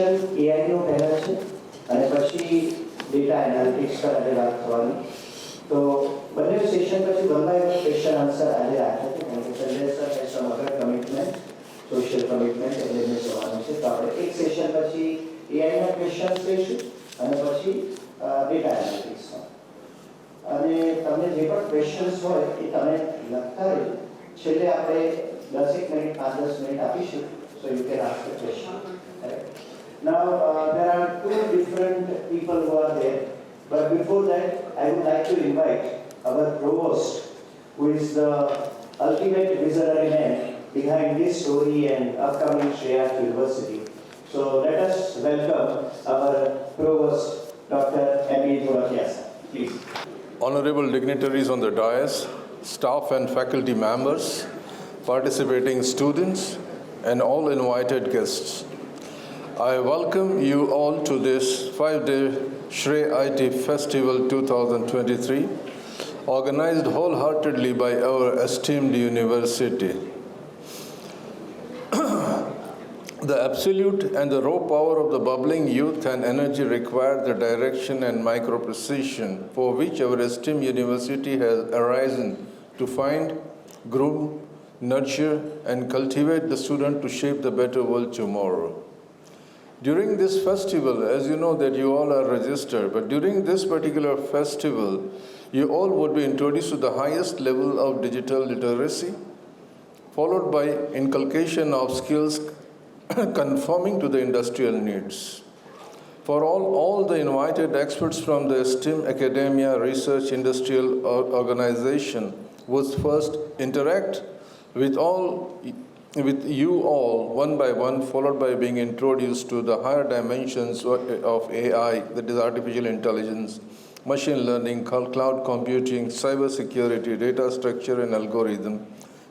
Session એઆઈનું પહેલાં છે અને પછી ડેટા એનાલિટિક્સ પર આજે વાત થવાની. તો બંને સેશન પછી બંને ક્વેશ્ચન આન્સર આજે રાખ્યા છે કારણ કે સંજય સર એ સમ અધર કમિટમેન્ટ સોશિયલ કમિટમેન્ટ એટલે એમને જવાનું છે. તો આપણે એક સેશન પછી એઆઈના ક્વેશ્ચન્સ લઈશું અને પછી ડેટા એનાલિટિક્સમાં. અને તમને જે પણ ક્વેશ્ચન્સ હોય એ તમે લખતા રહેજો. છેલ્લે આપણે 10 મિનિટ 5-10 મિનિટ આપીશું. So you can ask the question. Right? Now there are two different people who are there, but before that I would like to invite our provost, who is the ultimate visionary man behind this story and upcoming Shreyas University. So let us welcome our provost, Dr. M.E. Dholakia. Please. Honorable dignitaries on the dais, staff and faculty members, participating students, and all invited guests. I welcome you all to this 5-day Shrey IT Festival 2023, organized wholeheartedly by our esteemed university. The absolute and the raw power of the bubbling youth and energy require the direction and micro-precision for which our esteemed university has arisen to find, groom, nurture and cultivate the student to shape the better world tomorrow. During this festival, as you know that you all are registered, but during this particular festival, you all would be introduced to the highest level of digital literacy, followed by inculcation of skills conforming to the industrial needs. For all the invited experts from the STEM academia, research, industrial organization would first interact with you all one by one, followed by being introduced to the higher dimensions of AI, that is artificial intelligence, machine learning, cloud computing, cyber security, data structure and algorithm,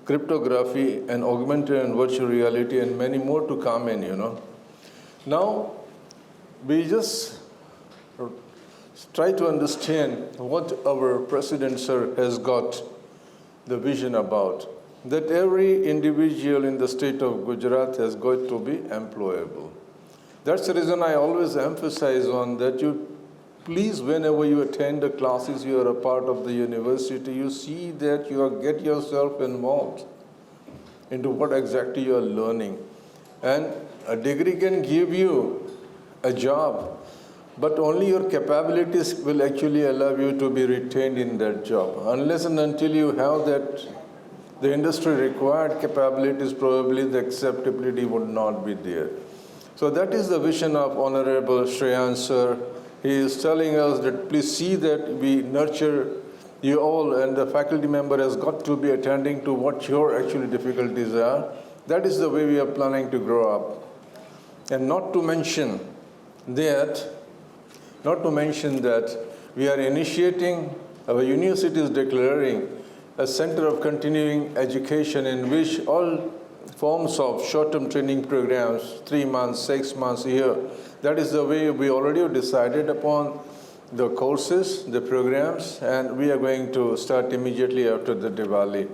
cryptography and augmented and virtual reality, and many more to come in, Now, we just try to understand what our President, sir, has got the vision about. That every individual in the state of Gujarat has got to be employable. That's the reason I always emphasize on that you please, whenever you attend the classes, you are a part of the university, you see that you get yourself involved into what exactly you are learning. And a degree can give you a job, but only your capabilities will actually allow you to be retained in that job. Unless and until you have that, the industry required capabilities, probably the acceptability would not be there. So that is the vision of Honorable Shreyan sir. He is telling us that please see that we nurture you all, and the faculty member has got to be attending to what your actually difficulties are. That is the way we are planning to grow up. And not to mention that we are initiating, our university is declaring a center of continuing education in which all forms of short-term training programs, 3 months, 6 months, a year, that is the way we already decided upon the courses, the programs, and we are going to start immediately after the Diwali.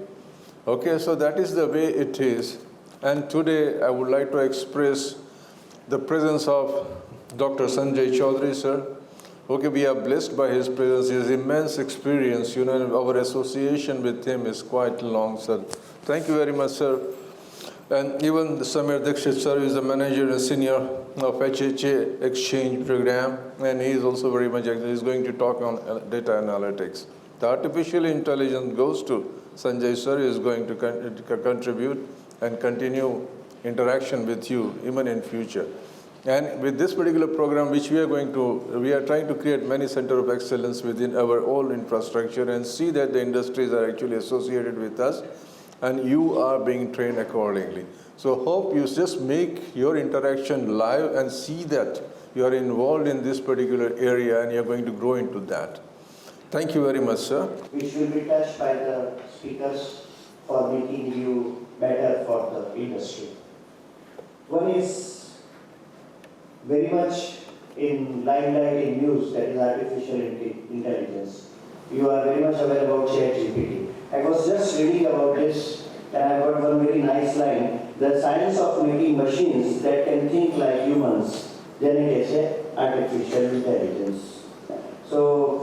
Okay, so that is the way it is. And today I would like to express the presence of Dr. Sanjay Chaudhary, sir. Okay, we are blessed by his presence, his immense experience, and our association with him is quite long, sir. Thank you very much, sir. And even Samir Dixit, sir, is the manager and senior of HHA exchange program, and he is also very much, he's going to talk on data analytics. The artificial intelligence goes to Sanjay, sir, is going to contribute and continue interaction with you even in future. And with this particular program, which we are trying to create many centers of excellence within our own infrastructure and see that the industries are actually associated with us and you are being trained accordingly. So hope you just make your interaction live and see that you are involved in this particular area and you are going to grow into that. Thank you very much, sir. Which will be touched by the speakers for making you better for the industry. One is very much in limelight in news, that is artificial intelligence. You are very much aware about ChatGPT. I was just reading about this and I got one very nice line. The science of making machines that can think like humans જેને કહે છે artificial intelligence. So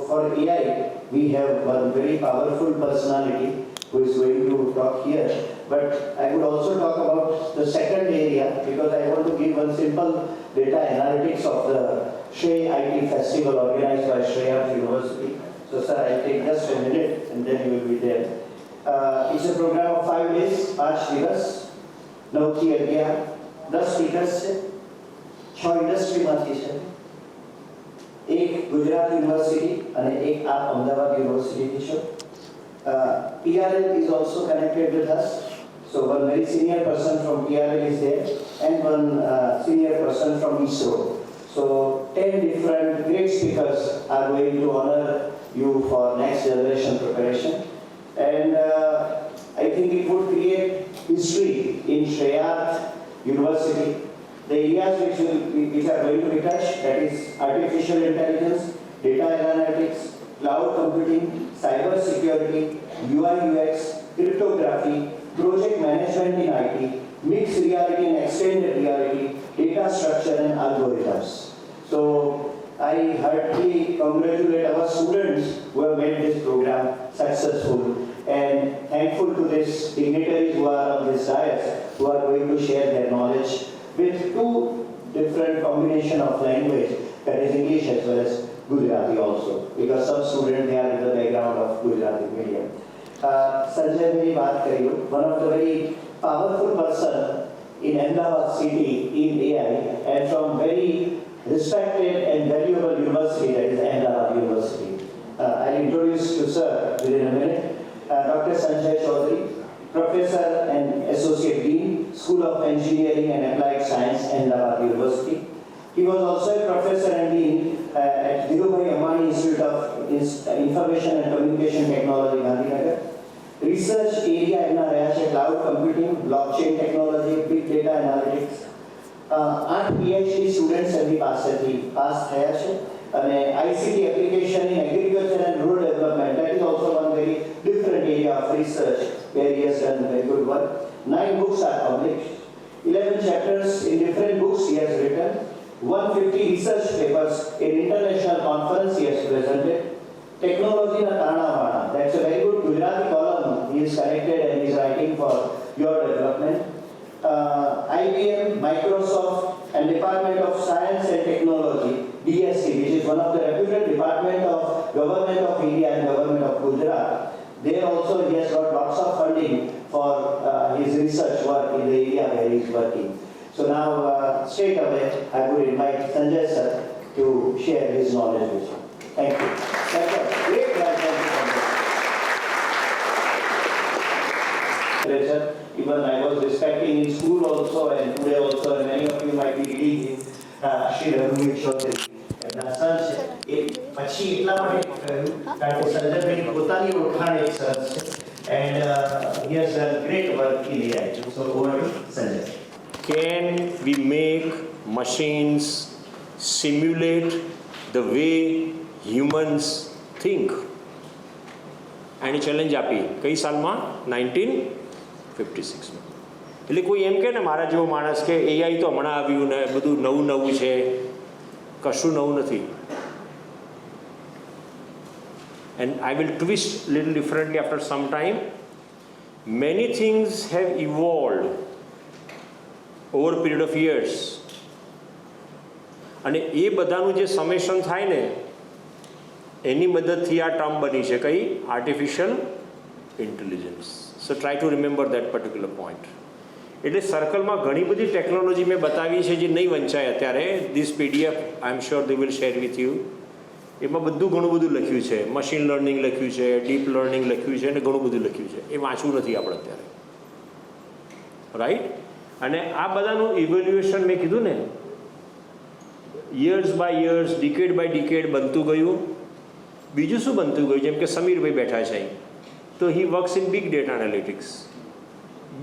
for AI, we have one very powerful personality who is going to talk here. But I would also talk about the second area because I want to give one simple data analytics of the Shrey IT Festival organized by Shreya University. So sir, I'll take just a minute and then you will be there. It's a program of 5 days, 5 દિવસ, 9 થી 11, 10 speakers છે, 6 ઇન્ડસ્ટ્રીમાંથી છે, એક Gujarat university અને એક આપ અમદાવાદ યુનિવર્સિટીથી છો. PRL is also connected with us. So one very senior person from PRL is there and one senior person from ISRO. So 10 different great speakers are going to honor you for next generation preparation. And I think it would create history in Shreya University. The areas which are going to be touched, that is artificial intelligence, data analytics, cloud computing, cyber security, UI UX, cryptography, project management in IT, mixed reality and extended reality, data structure and algorithms. So I heartily congratulate our students who have made this program successful and thankful to these dignitaries who are on this dais who are going to share their knowledge with 2 different combination of language, that is English as well as Gujarati also, because some students they are in the background of Gujarati medium. Sanjay मेरी बात करियो, one of the very powerful person in Ahmedabad city in AI and from very respected and valuable university, that is Ahmedabad University. I'll introduce you sir within a minute. Dr. Sanjay Chaudhary, Professor and Associate Dean, School of Engineering and Applied Science, Ahmedabad University. He was also a Professor and Dean at Dhirubhai Ambani Institute of Information and Communication Technology, Gandhinagar. Research area એમના રહ્યા છે cloud computing, blockchain technology, big data analytics. 8 PhD students એમની પાસેથી pass થયા છે અને ICT application in agriculture and rural development, that is also one very different area of research where he has done very good work. 9 books are published, 11 chapters in different books he has written, 150 research papers in international conference he has presented. Technology na Karnavana, that's a very good Gujarati column he is connected and he is writing for your development. IBM, Microsoft and Department of Science and Technology, DSC, which is one of the reputed department of Government of India and Government of Gujarat. There also he has got lots of funding for his research work in the area where he is working. So now straight away I would invite Sanjay sir to share his knowledge with you. Thank you. That's a great welcome to Sanjay. Even I was respecting in school also and today also, and many of you might be reading in Shri Algorithmic Accountability. એમના sir છે એ પછી એટલા માટે કહ્યું કારણ કે સંજયભાઈ પોતાની ઓળખાણ એક સરસ છે and he has done great work in AI. So over to Sanjay. Can we make machines simulate the way humans think? આની ચેલેન્જ આપી કઈ સાલમાં? 1956 માં. એટલે કોઈ એમ કે ને મારા જેવો માણસ કે એઆઈ તો હમણાં આવ્યું ને બધું નવું નવું છે, કશું નવું નથી. And I will twist little differently after some time. Many things have evolved over a period of years. અને એ બધાનું જે સમેશન થાય ને એની મદદથી આ ટર્મ બની છે કઈ? Artificial intelligence. So try to remember that particular point. એટલે સર્કલમાં ઘણી બધી ટેકનોલોજી મેં બતાવી છે જે નહીં વંચાય અત્યારે. This PDF I am sure they will share with you. એમાં બધું ઘણું બધું લખ્યું છે, મશીન લર્નિંગ લખ્યું છે, ડીપ લર્નિંગ લખ્યું છે અને ઘણું બધું લખ્યું છે. એ વાંચવું નથી આપણે અત્યારે, રાઈટ? અને આ બધાનું ઇવેલ્યુએશન મેં કીધું ને years by years, decade by decade બનતું ગયું. બીજું શું બનતું ગયું? જેમ કે સમીરભાઈ બેઠા છે અહીં, તો he works in big data analytics.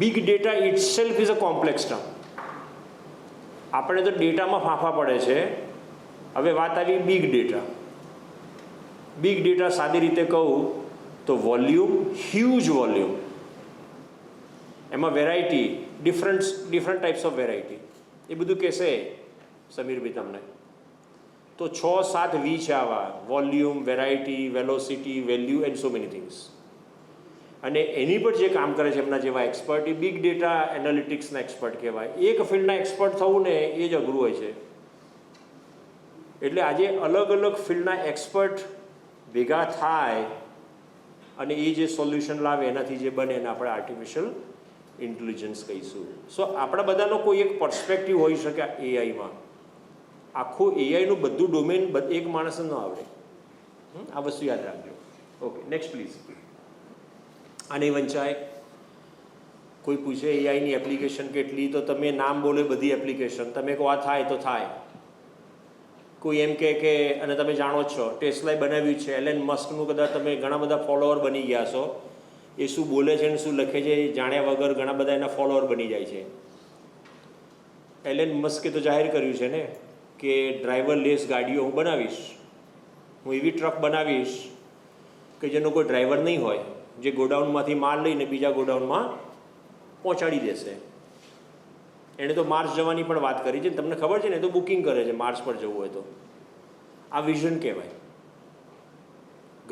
Big data itself is a complex term. આપણે તો ડેટામાં ફાંફા પડે છે. હવે વાત આવી બિગ ડેટા. બિગ ડેટા સાદી રીતે કહું તો વોલ્યુમ, હ્યુજ વોલ્યુમ, એમાં variety, different types of variety, એ બધું કહેશે સમીરભાઈ તમને? તો 6-7 વી છે આવા: volume, variety, velocity, value and so many things. અને એની પર જે કામ કરે છે એમના જેવા એક્સપર્ટ, એ બિગ ડેટા એનાલિટિક્સના એક્સપર્ટ કહેવાય. એક ફિલ્ડના એક્સપર્ટ થવું ને એ જ અઘરું હોય છે. એટલે આજે અલગ અલગ ફિલ્ડના એક્સપર્ટ ભેગા થાય અને એ જે સોલ્યુશન લાવે એનાથી જે બને એને આપણે આર્ટિફિશિયલ ઇન્ટેલિજન્સ કહીશું. સો આપણા બધાનો કોઈ એક પર્સપેક્ટિવ હોઈ શકે એઆઈમાં. આખું એઆઈનું બધું ડોમેન એક માણસને ન આવડે. આ વસ્તુ યાદ રાખજો. Okay, next please. આ નહીં વંચાય. કોઈ પૂછે એઆઈની એપ્લિકેશન કેટલી, તો તમે નામ બોલે બધી એપ્લિકેશન, તમે કહો આ થાય તો થાય. કોઈ એમ કે અને તમે જાણો જ છો ટેસ્લાએ બનાવ્યું છે, એલન મસ્કનું કદાચ તમે ઘણા બધા ફોલોઅર બની ગયા છો. એ શું બોલે છે અને શું લખે છે જાણ્યા વગર ઘણા બધા એના ફોલોઅર બની જાય છે. એલન મસ્કે તો જાહેર કર્યું છે ને કે ડ્રાઈવરલેસ ગાડીઓ હું બનાવીશ, હું એવી ટ્રક બનાવીશ કે જેનો કોઈ ડ્રાઈવર નહીં હોય, જે ગોડાઉનમાંથી માલ લઈને બીજા ગોડાઉનમાં પહોંચાડી દેશે. એણે તો માર્સ જવાની પણ વાત કરી છે. તમને ખબર છે ને, એ તો બુકિંગ કરે છે માર્સ પર જવું હોય તો. આ વિઝન કહેવાય.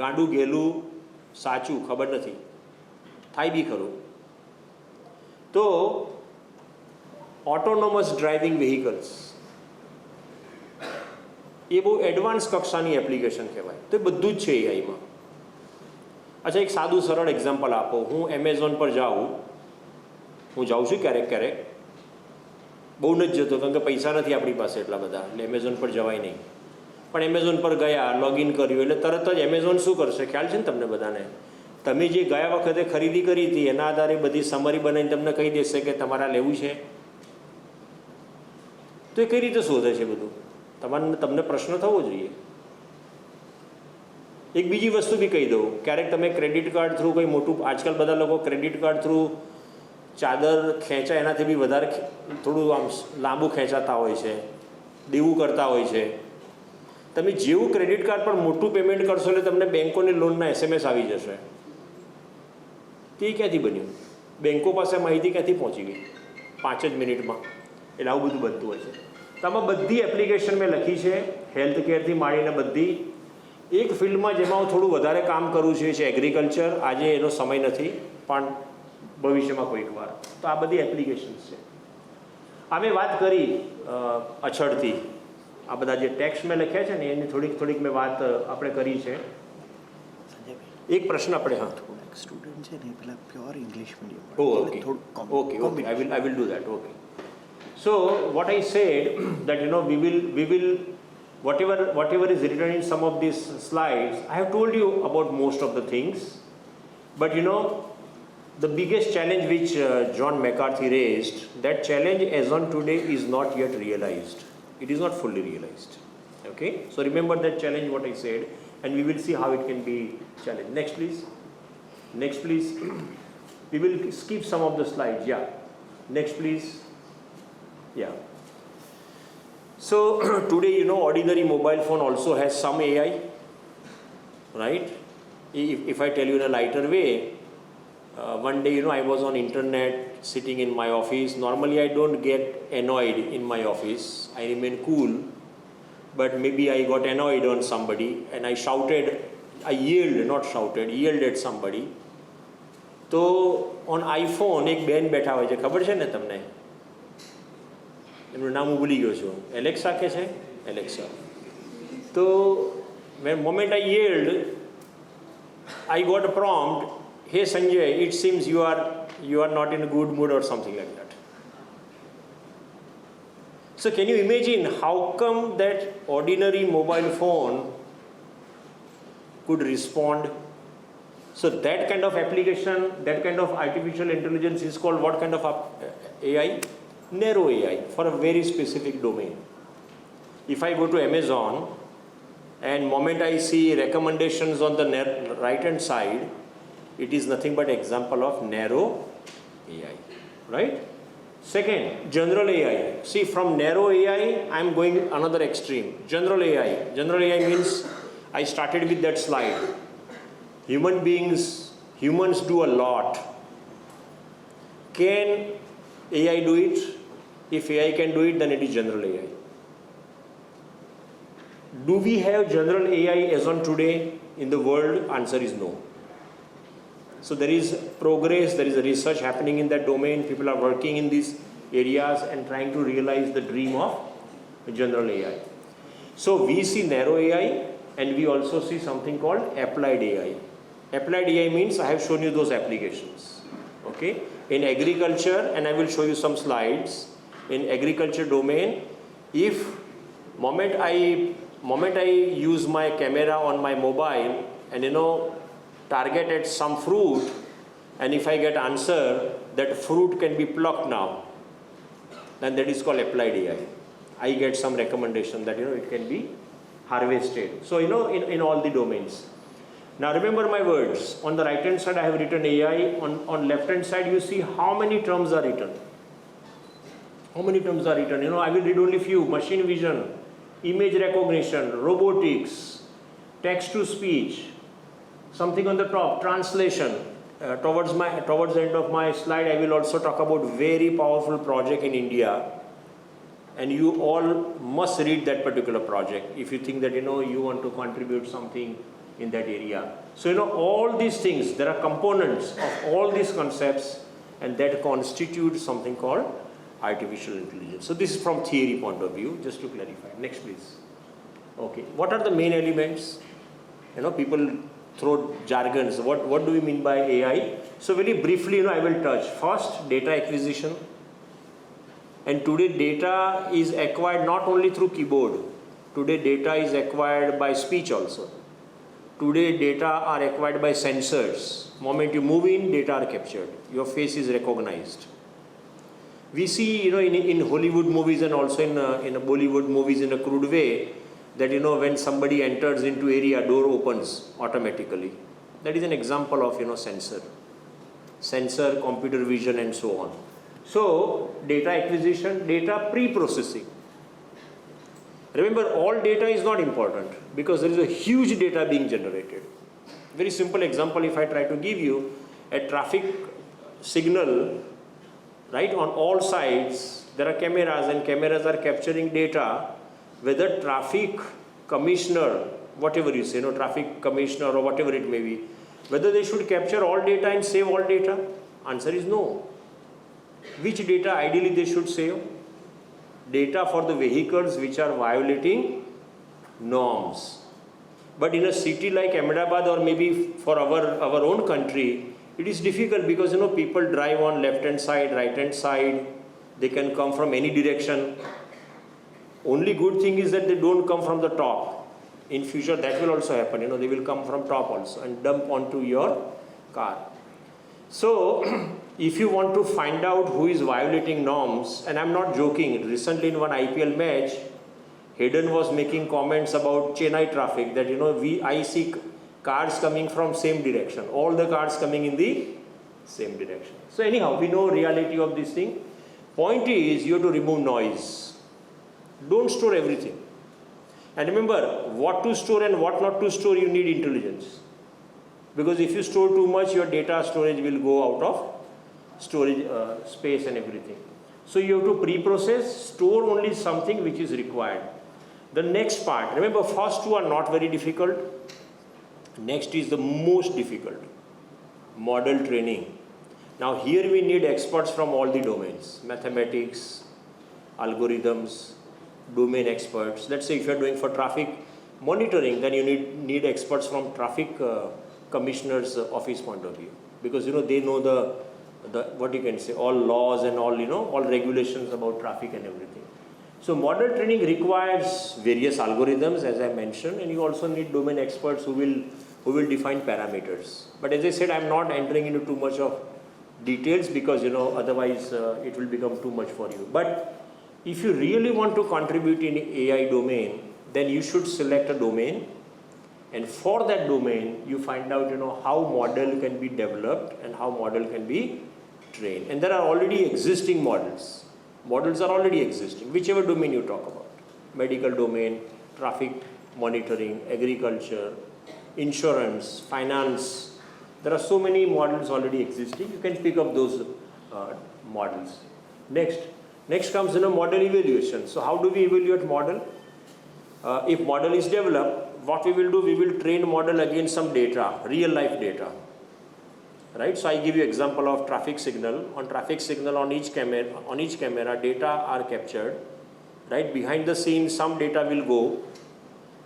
ગાંડું ગેલું સાચું ખબર નથી, થાય બી ખરું. તો ઓટોનોમસ ડ્રાઇવિંગ વ્હીકલ્સ એ બહુ એડવાન્સ કક્ષાની એપ્લિકેશન કહેવાય. તો એ બધું જ છે એઆઈમાં. અચ્છા, એક સાદું સરળ એક્ઝામ્પલ આપો. હું એમેઝોન પર જાઉં છું ક્યારેક, બહુ નથી જતો કારણ કે પૈસા નથી આપણી પાસે એટલા બધા, એટલે એમેઝોન પર જવાય નહીં. પણ એમેઝોન પર ગયા, લોગિન કર્યું એટલે તરત જ એમેઝોન શું કરશે ખ્યાલ છે ને તમને બધાને? તમે જે ગયા વખતે ખરીદી કરી હતી એના આધારે બધી સમરી બનાવીને તમને કહી દેશે કે તમારે લેવું છે. તો એ કઈ રીતે શોધે છે બધું? તમને પ્રશ્ન થવો જોઈએ. એક બીજી વસ્તુ બી કહી દઉં. ક્યારેક તમે ક્રેડિટ કાર્ડ થ્રુ કંઈ મોટું, આજકાલ બધા લોકો ક્રેડિટ કાર્ડ થ્રુ ચાદર ખેંચાય એનાથી બી વધારે થોડું આમ લાંબુ ખેંચાતા હોય છે, દેવું કરતા હોય છે. તમે જેવું ક્રેડિટ કાર્ડ પર મોટું પેમેન્ટ કરશો એટલે તમને બેંકોની લોનના એસએમએસ આવી જશે. તે ક્યાંથી બન્યું? બેંકો પાસે માહિતી ક્યાંથી પહોંચી ગઈ 5 જ મિનિટમાં? એટલે આવું બધું બનતું હોય છે. તો આમાં બધી એપ્લિકેશન મેં લખી છે, હેલ્થ કેરથી માંડીને બધી. એક ફિલ્ડમાં જેમાં હું થોડું વધારે કામ કરું છું એ છે એગ્રીકલ્ચર. આજે એનો સમય નથી, પણ ભવિષ્યમાં કોઈક વાર. તો આ બધી એપ્લિકેશન્સ છે. અમે વાત કરી અછડથી, આ બધા જે ટેક્સ્ટ મેં લખ્યા છે ને એની થોડીક મેં વાત આપણે કરી છે. એક પ્રશ્ન આપણે સ્ટુડન્ટ છે ને પેલા pure English medium. Okay, I will do that. Okay. So what I said that we will whatever is written in some of these slides, I have told you about most of the things, but the biggest challenge which John McCarthy raised, that challenge as on today is not yet realized. It is not fully realized. Okay? So remember that challenge what I said, and we will see how it can be challenged. Next please. We will skip some of the slides. Yeah. Next please. Yeah. So today ordinary mobile phone also has some AI, right? If I tell you in a lighter way, one day I was on internet sitting in my office. Normally I don't get annoyed in my office, I remain cool, but maybe I got annoyed on somebody and I yelled at somebody. તો on iPhone એક બેન બેઠા હોય છે, ખબર છે ને તમને? એમનું નામ હું ભૂલી ગયો છું. એલેક્સા કે છે? એલેક્સા. તો moment I yelled, I got a prompt, hey Sanjay, it seems you are not in a good mood or something like that. So can you imagine how come that ordinary mobile phone could respond? So that kind of application, that kind of artificial intelligence is called what kind of AI? Narrow AI, for a very specific domain. If I go to Amazon and moment I see recommendations on the right hand side, it is nothing but example of narrow AI, right? Second, general AI. See, from narrow AI, I am going another extreme. General AI. General AI means, I started with that slide. Humans do a lot. Can AI do it? If AI can do it, then it is general AI. Do we have general AI as on today in the world? Answer is no. So there is progress, there is a research happening in that domain. People are working in these areas and trying to realize the dream of general AI. So we see narrow AI and we also see something called applied AI. Applied AI means I have shown you those applications. Okay? In agriculture, and I will show you some slides. In agriculture domain, if moment I use my camera on my mobile and target at some fruit, and if I get answer that fruit can be plucked now, then that is called applied AI. I get some recommendation that it can be harvested. So in all the domains. Now remember my words. On the right hand side I have written AI. On left hand side you see how many terms are written. How many terms are written? I will read only few. Machine vision, image recognition, robotics, text to speech, something on the top, translation. Towards the end of my slide I will also talk about very powerful project in India, and you all must read that particular project if you think that you want to contribute something in that area. So all these things, there are components of all these concepts, and that constitute something called artificial intelligence. So this is from theory point of view, just to clarify. Next please. Okay, what are the main elements? People throw jargons. What do we mean by AI? So very briefly, I will touch. First, data acquisition. And today data is acquired not only through keyboard. Today data is acquired by speech also. Today data are acquired by sensors. Moment you move in, data are captured. Your face is recognized. We see, in Hollywood movies and also in Bollywood movies in a crude way, that when somebody enters into area, door opens automatically. That is an example of sensor, computer vision and so on. So data acquisition, data pre-processing. Remember, all data is not important because there is a huge data being generated. Very simple example if I try to give you, a traffic signal, right, on all sides there are cameras, and cameras are capturing data. Whether traffic commissioner, whatever you say, traffic commissioner or whatever it may be, whether they should capture all data and save all data? Answer is no. Which data ideally they should save? Data for the vehicles which are violating norms. But in a city like Ahmedabad or maybe for our own country, it is difficult because people drive on left hand side, right hand side, they can come from any direction. Only good thing is that they don't come from the top. In future that will also happen, they will come from top also and dump onto your car. So if you want to find out who is violating norms, and I'm not joking, recently in one IPL match, Hayden was making comments about Chennai traffic that I see cars coming from same direction, all the cars coming in the same direction. So anyhow, we know reality of this thing. Point is, you have to remove noise. Don't store everything. And remember, what to store and what not to store, you need intelligence. Because if you store too much, your data storage will go out of storage space and everything. So you have to pre-process, store only something which is required. The next part, remember, first two are not very difficult. Next is the most difficult, model training. Now here we need experts from all the domains, mathematics, algorithms, domain experts. Let's say if you're doing for traffic monitoring, then you need experts from traffic commissioner's office point of view, because they know the what you can say, all laws and all all regulations about traffic and everything. So model training requires various algorithms, as I mentioned, and you also need domain experts who will define parameters. But as I said, I'm not entering into too much of details because otherwise it will become too much for you. But if you really want to contribute in AI domain, then you should select a domain, and for that domain you find out how model can be developed and how model can be trained. And there are already existing models. Models are already existing, whichever domain you talk about. Medical domain, traffic monitoring, agriculture, insurance, finance. There are so many models already existing. You can pick up those models. Next comes model evaluation. So how do we evaluate model? if model is developed, what we will do, we will train model against some data, real life data. Right? So I give you example of traffic signal. On traffic signal on each camera data are captured. Right? Behind the scene some data will go,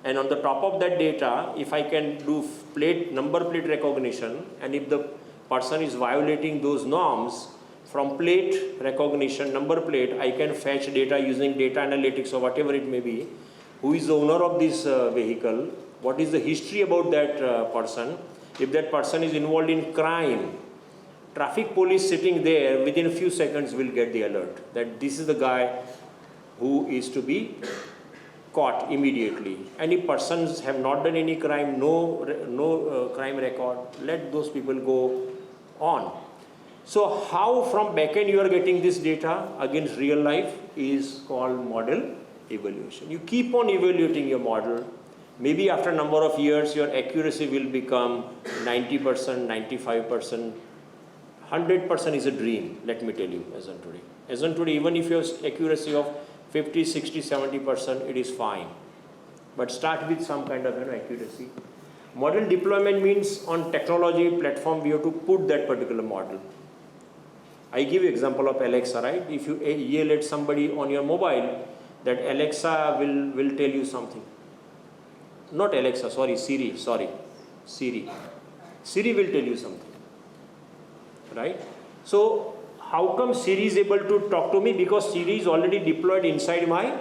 and on the top of that data, if I can do number plate recognition, and if the person is violating those norms, from plate recognition, number plate, I can fetch data using data analytics or whatever it may be. Who is the owner of this vehicle? What is the history about that person? If that person is involved in crime, traffic police sitting there within a few seconds will get the alert that this is the guy who is to be caught immediately. And if persons have not done any crime, no crime record, let those people go on. So how from backend you are getting this data against real life is called model evaluation. You keep on evaluating your model. Maybe after a number of years, your accuracy will become 90%, 95%, 100% is a dream, let me tell you, as on today. As on today, even if you have accuracy of 50, 60, 70%, it is fine. But start with some kind of accuracy. Model deployment means on technology platform, we have to put that particular model. I give you example of Alexa, right? If you yell at somebody on your mobile, that Alexa will tell you something. Not Alexa, Siri. Siri will tell you something, right? So how come Siri is able to talk to me? Because Siri is already deployed inside my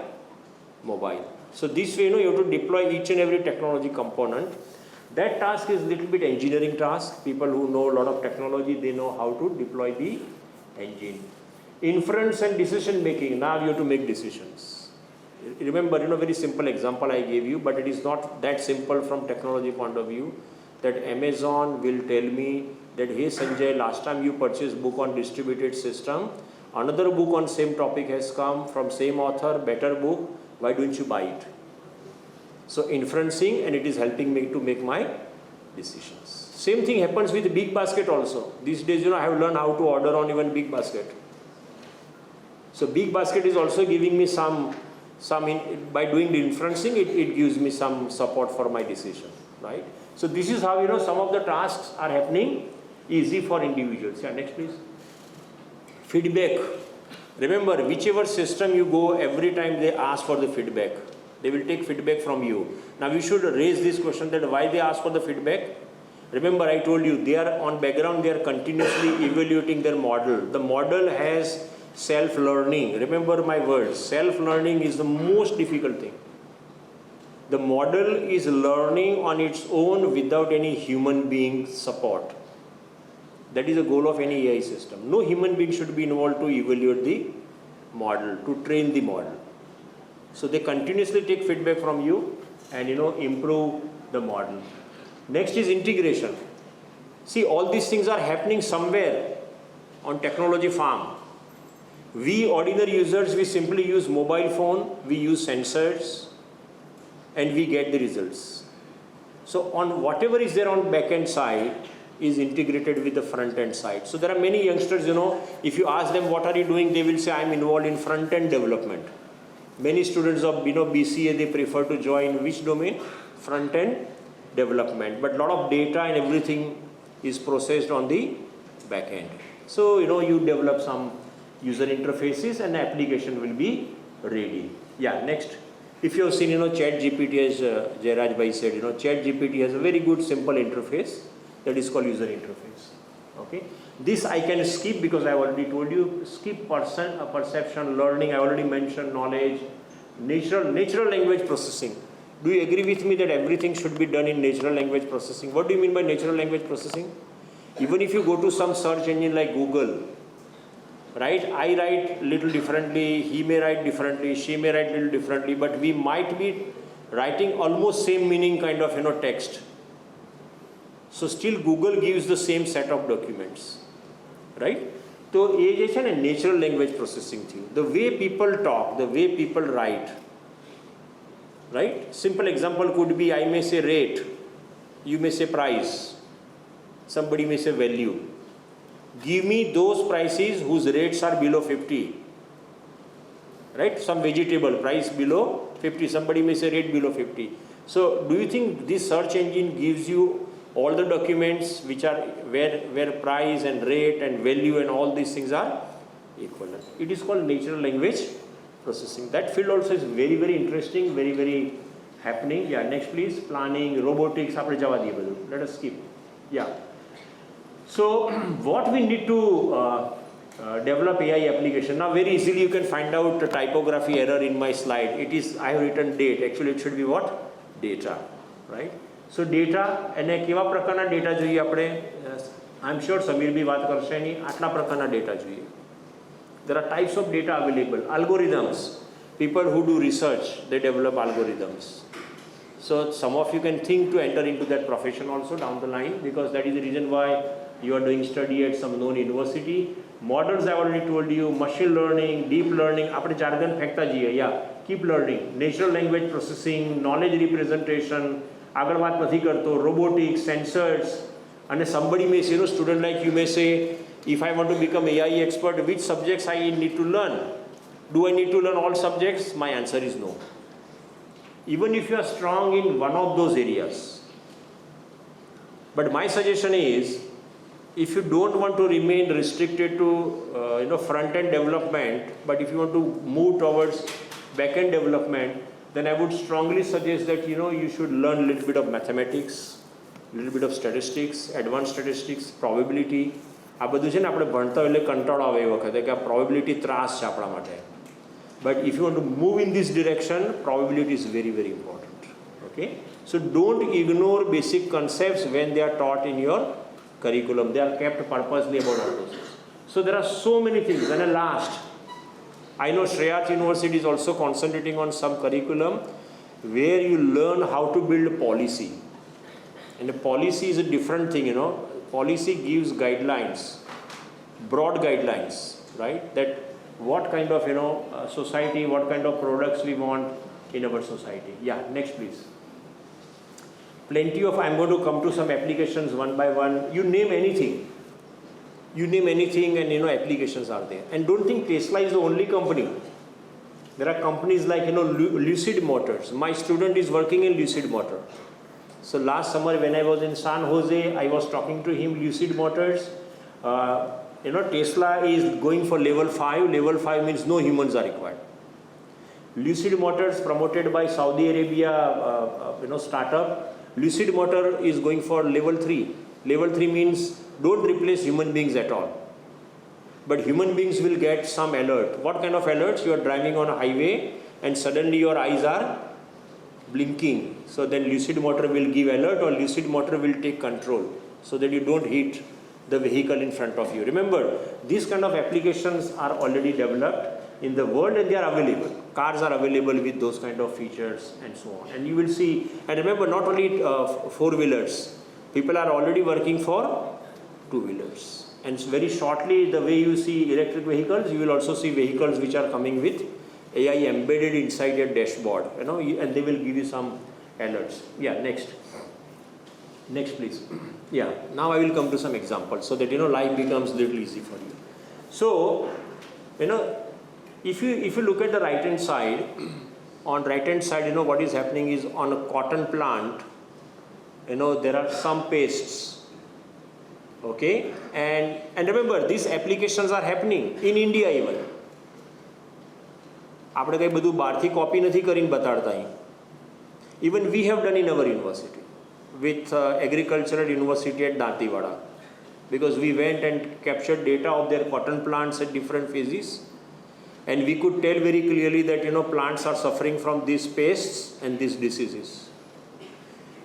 mobile. So this way, you have to deploy each and every technology component. That task is little bit engineering task. People who know a lot of technology, they know how to deploy the engine. Inference and decision making, now you have to make decisions. Remember, very simple example I gave you, but it is not that simple from technology point of view, that Amazon will tell me that, hey Sanjay, last time you purchased book on distributed system, another book on same topic has come from same author, better book, why don't you buy it? So inferencing, and it is helping me to make my decisions. Same thing happens with Big Basket also. These days, I have learned how to order on even Big Basket. So Big Basket is also giving me by doing the inferencing, it gives me some support for my decision, right? So this is how, some of the tasks are happening easy for individuals. Yeah, next please. Feedback. Remember, whichever system you go, every time they ask for the feedback. They will take feedback from you. Now we should raise this question that why they ask for the feedback. Remember, I told you, they are on background, they are continuously evaluating their model. The model has self-learning. Remember my words, self-learning is the most difficult thing. The model is learning on its own without any human being support. That is the goal of any AI system. No human being should be involved to evaluate the model, to train the model. So they continuously take feedback from you and improve the model. Next is integration. See, all these things are happening somewhere on technology farm. We ordinary users, we simply use mobile phone, we use sensors, and we get the results. So on whatever is there on back-end side is integrated with the front-end side. So there are many youngsters, if you ask them what are you doing, they will say I'm involved in front-end development. Many students of BCA, they prefer to join which domain? Front-end development. But a lot of data and everything is processed on the back-end. So you develop some user interfaces and the application will be ready. Yeah, next. If you have seen, ChatGPT, as Jairaj Bhai said, ChatGPT has a very good simple interface that is called user interface. Okay. This I can skip because I already told you, skip perception, learning, I already mentioned knowledge, natural language processing. Do you agree with me that everything should be done in natural language processing? What do you mean by natural language processing? Even if you go to some search engine like Google, right? I write little differently, he may write differently, she may write little differently, but we might be writing almost same meaning kind of text. So still Google gives the same set of documents, right? So ये जैसे ना natural language processing थी, the way people talk, the way people write, right? Simple example could be I may say rate, you may say price, somebody may say value. Give me those prices whose rates are below 50, right? Some vegetable price below 50. Somebody may say rate below 50. So do you think this search engine gives you all the documents which are where price and rate and value and all these things are equivalent? It is called natural language processing. That field also is very, very interesting, very, very happening. Yeah, next please. Planning, robotics, let us skip. Yeah. So what we need to develop AI application. Now very easily you can find out a typography error in my slide. It is, I have written date. Actually it should be what? Data, right? So data, and કેવા પ્રકારના data જોઈએ આપણે? I'm sure Samir bhi વાત કરશે નહીં. આટલા પ્રકારના data જોઈએ. There are types of data available. Algorithms. People who do research, they develop algorithms. So some of you can think to enter into that profession also down the line, because that is the reason why you are doing study at some known university. Models I already told you, machine learning, deep learning, આપણે jargon ફેંકતા જઈએ. Yeah, keep learning. Natural language processing, knowledge representation, આગળ વાત નથી કરતો, robotics, sensors. And somebody may say, student like you may say, if I want to become AI expert, which subjects I need to learn? Do I need to learn all subjects? My answer is no. Even if you are strong in one of those areas. But my suggestion is, if you don't want to remain restricted to front-end development, but if you want to move towards back-end development, then I would strongly suggest that you should learn a little bit of mathematics, a little bit of statistics, advanced statistics, probability. આ બધું છે ને આપણે ભણતા એટલે કંટાળો આવે એ વખતે કે આ પ્રોબેબિલિટી ત્રાસ છે આપણા માટે. But if you want to move in this direction, probability is very, very important. Okay? So don't ignore basic concepts when they are taught in your curriculum. They are kept purposely about all those things. So there are so many things. And at last, I know Shreyas University is also concentrating on some curriculum where you learn how to build policy. And a policy is a different thing, Policy gives guidelines, broad guidelines, right? That what kind of, society, what kind of products we want in our society. Yeah, next please. Plenty of, I'm going to come to some applications one by one. You name anything. You name anything and, applications are there. And don't think Tesla is the only company. There are companies like, Lucid Motors. My student is working in Lucid Motors. So last summer when I was in San Jose, I was talking to him, Lucid Motors. Tesla is going for level 5. Level 5 means no humans are required. Lucid Motors, promoted by Saudi Arabia, startup. Lucid Motor is going for level 3. Level 3 means don't replace human beings at all. But human beings will get some alert. What kind of alerts? You are driving on a highway and suddenly your eyes are blinking. So then Lucid Motor will give alert, or Lucid Motor will take control so that you don't hit the vehicle in front of you. Remember, these kind of applications are already developed in the world and they are available. Cars are available with those kind of features and so on. And you will see, and remember, not only four-wheelers, people are already working for two-wheelers. And very shortly, the way you see electric vehicles, you will also see vehicles which are coming with AI embedded inside your dashboard, and they will give you some alerts. Yeah, next. Next, please. Yeah, now I will come to some examples so that, life becomes a little easy for you. So, if you look at the right-hand side, on right-hand side, what is happening is on a cotton plant, there are some pastes. Okay, and remember, these applications are happening in India even. આપણે કંઈ બધું બહારથી copy નથી કરીને બતાડતા અહીં. Even we have done in our university with agricultural university at Dantewada, because we went and captured data of their cotton plants at different phases, and we could tell very clearly that plants are suffering from these pests and these diseases.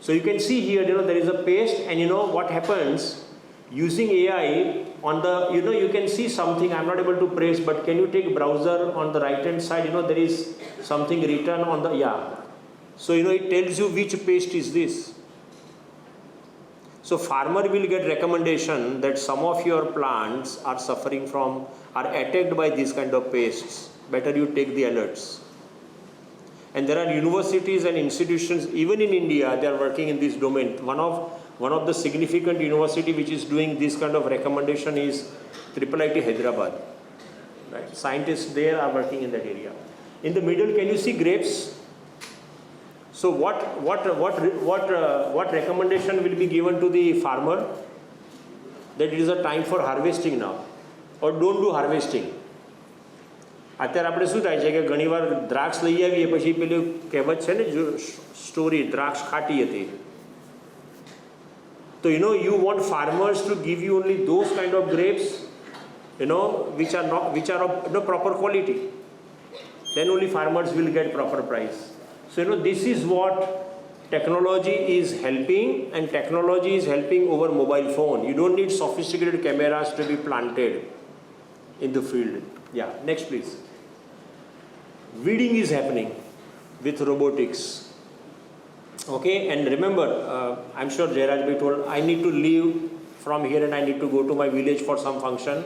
So you can see here, there is a pest, and what happens using AI on the, you can see something. I'm not able to press, but can you take browser on the right hand side? There is something written on the, yeah. So it tells you which pest is this. So farmer will get recommendation that some of your plants are suffering from, are attacked by these kind of pests. Better you take the alerts. And there are universities and institutions, even in India, they are working in this domain. One of the significant university which is doing this kind of recommendation is IIIT Hyderabad. Right? Scientists there are working in that area. In the middle, can you see grapes? So what recommendation will be given to the farmer? That it is a time for harvesting now, or don't do harvesting. અત્યારે આપણે શું થાય છે કે ઘણીવાર દ્રાક્ષ લઈ આવીએ પછી પેલું કહેવત છે ને જો સ્ટોરી દ્રાક્ષ ખાટી હતી. So you want farmers to give you only those kind of grapes which are of proper quality. Then only farmers will get proper price. So this is what technology is helping, and technology is helping over mobile phone. You don't need sophisticated cameras to be planted in the field. Yeah, next please. Weeding is happening with robotics. Okay, and remember, I'm sure Jairaj bhai told, I need to leave from here and I need to go to my village for some function.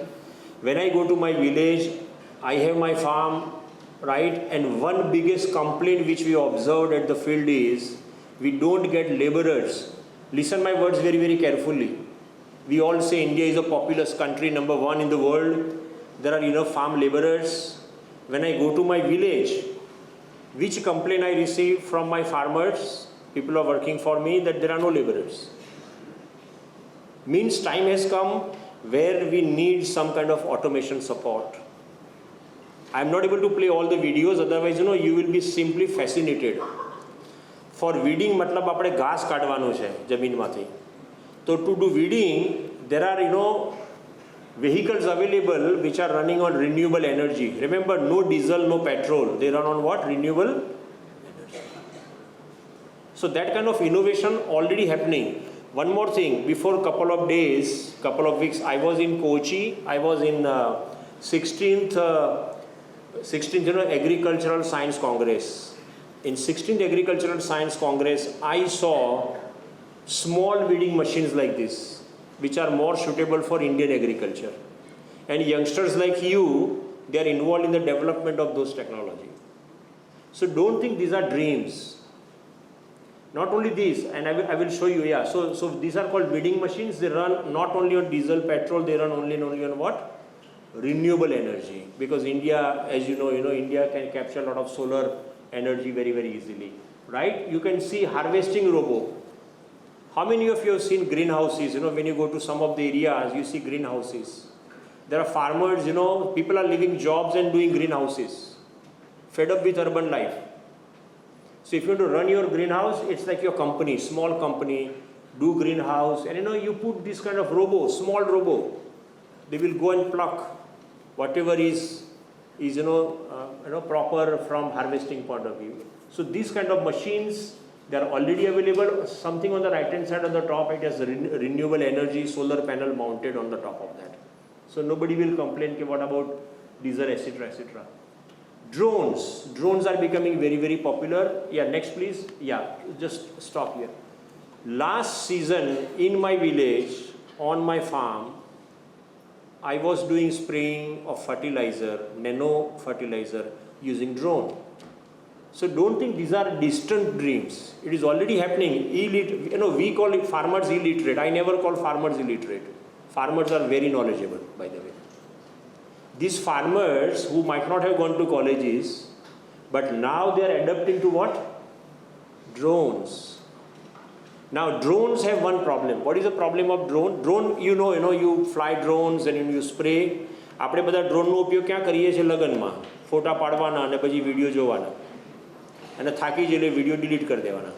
When I go to my village, I have my farm, right? And one biggest complaint which we observed at the field is we don't get laborers. Listen my words very, very carefully. We all say India is a populous country, number 1 in the world. There are enough farm laborers. When I go to my village, which complaint I receive from my farmers, people are working for me, that there are no laborers. Means time has come where we need some kind of automation support. I am not able to play all the videos, otherwise you will be simply fascinated. For weeding matlab આપણે ઘાસ કાઢવાનું છે જમીનમાંથી. So to do weeding, there are vehicles available which are running on renewable energy. Remember, no diesel, no petrol. They run on what? Renewable energy. So that kind of innovation already happening. One more thing, before couple of days, couple of weeks, I was in Kochi. I was in 16th Agricultural Science Congress. In 16th Agricultural Science Congress, I saw small weeding machines like this, which are more suitable for Indian agriculture. And youngsters like you, they are involved in the development of those technology. So don't think these are dreams. Not only these, and I will show you, yeah. So these are called weeding machines. They run not only on diesel, petrol, they run only on what? Renewable energy. Because India, as you know, India can capture a lot of solar energy very, very easily. Right? You can see harvesting robo. How many of you have seen greenhouses? When you go to some of the areas, you see greenhouses. There are farmers, people are leaving jobs and doing greenhouses. Fed up with urban life. So if you want to run your greenhouse, it's like your company, small company, do greenhouse, and you put this kind of robo, small robo. They will go and pluck whatever is proper from harvesting point of view. So these kind of machines, they are already available. Something on the right hand side on the top, it has renewable energy solar panel mounted on the top of that. So nobody will complain, what about diesel, etc., etc. Drones are becoming very, very popular. Yeah, next please. Yeah, just stop here. Last season in my village, on my farm, I was doing spraying of fertilizer, nano fertilizer, using drone. So don't think these are distant dreams. It is already happening. We call it farmers illiterate. I never call farmers illiterate. Farmers are very knowledgeable, by the way. These farmers who might not have gone to colleges, but now they are adapting to what? Drones. Now drones have one problem. What is the problem of drone? Drone, you fly drones and you spray. આપણે બધા ડ્રોનનો ઉપયોગ ક્યાં કરીએ છીએ? લગ્નમાં ફોટા પાડવાના અને પછી વિડીયો જોવાના, અને થાકી જઈને વિડીયો ડિલીટ કરી દેવાના.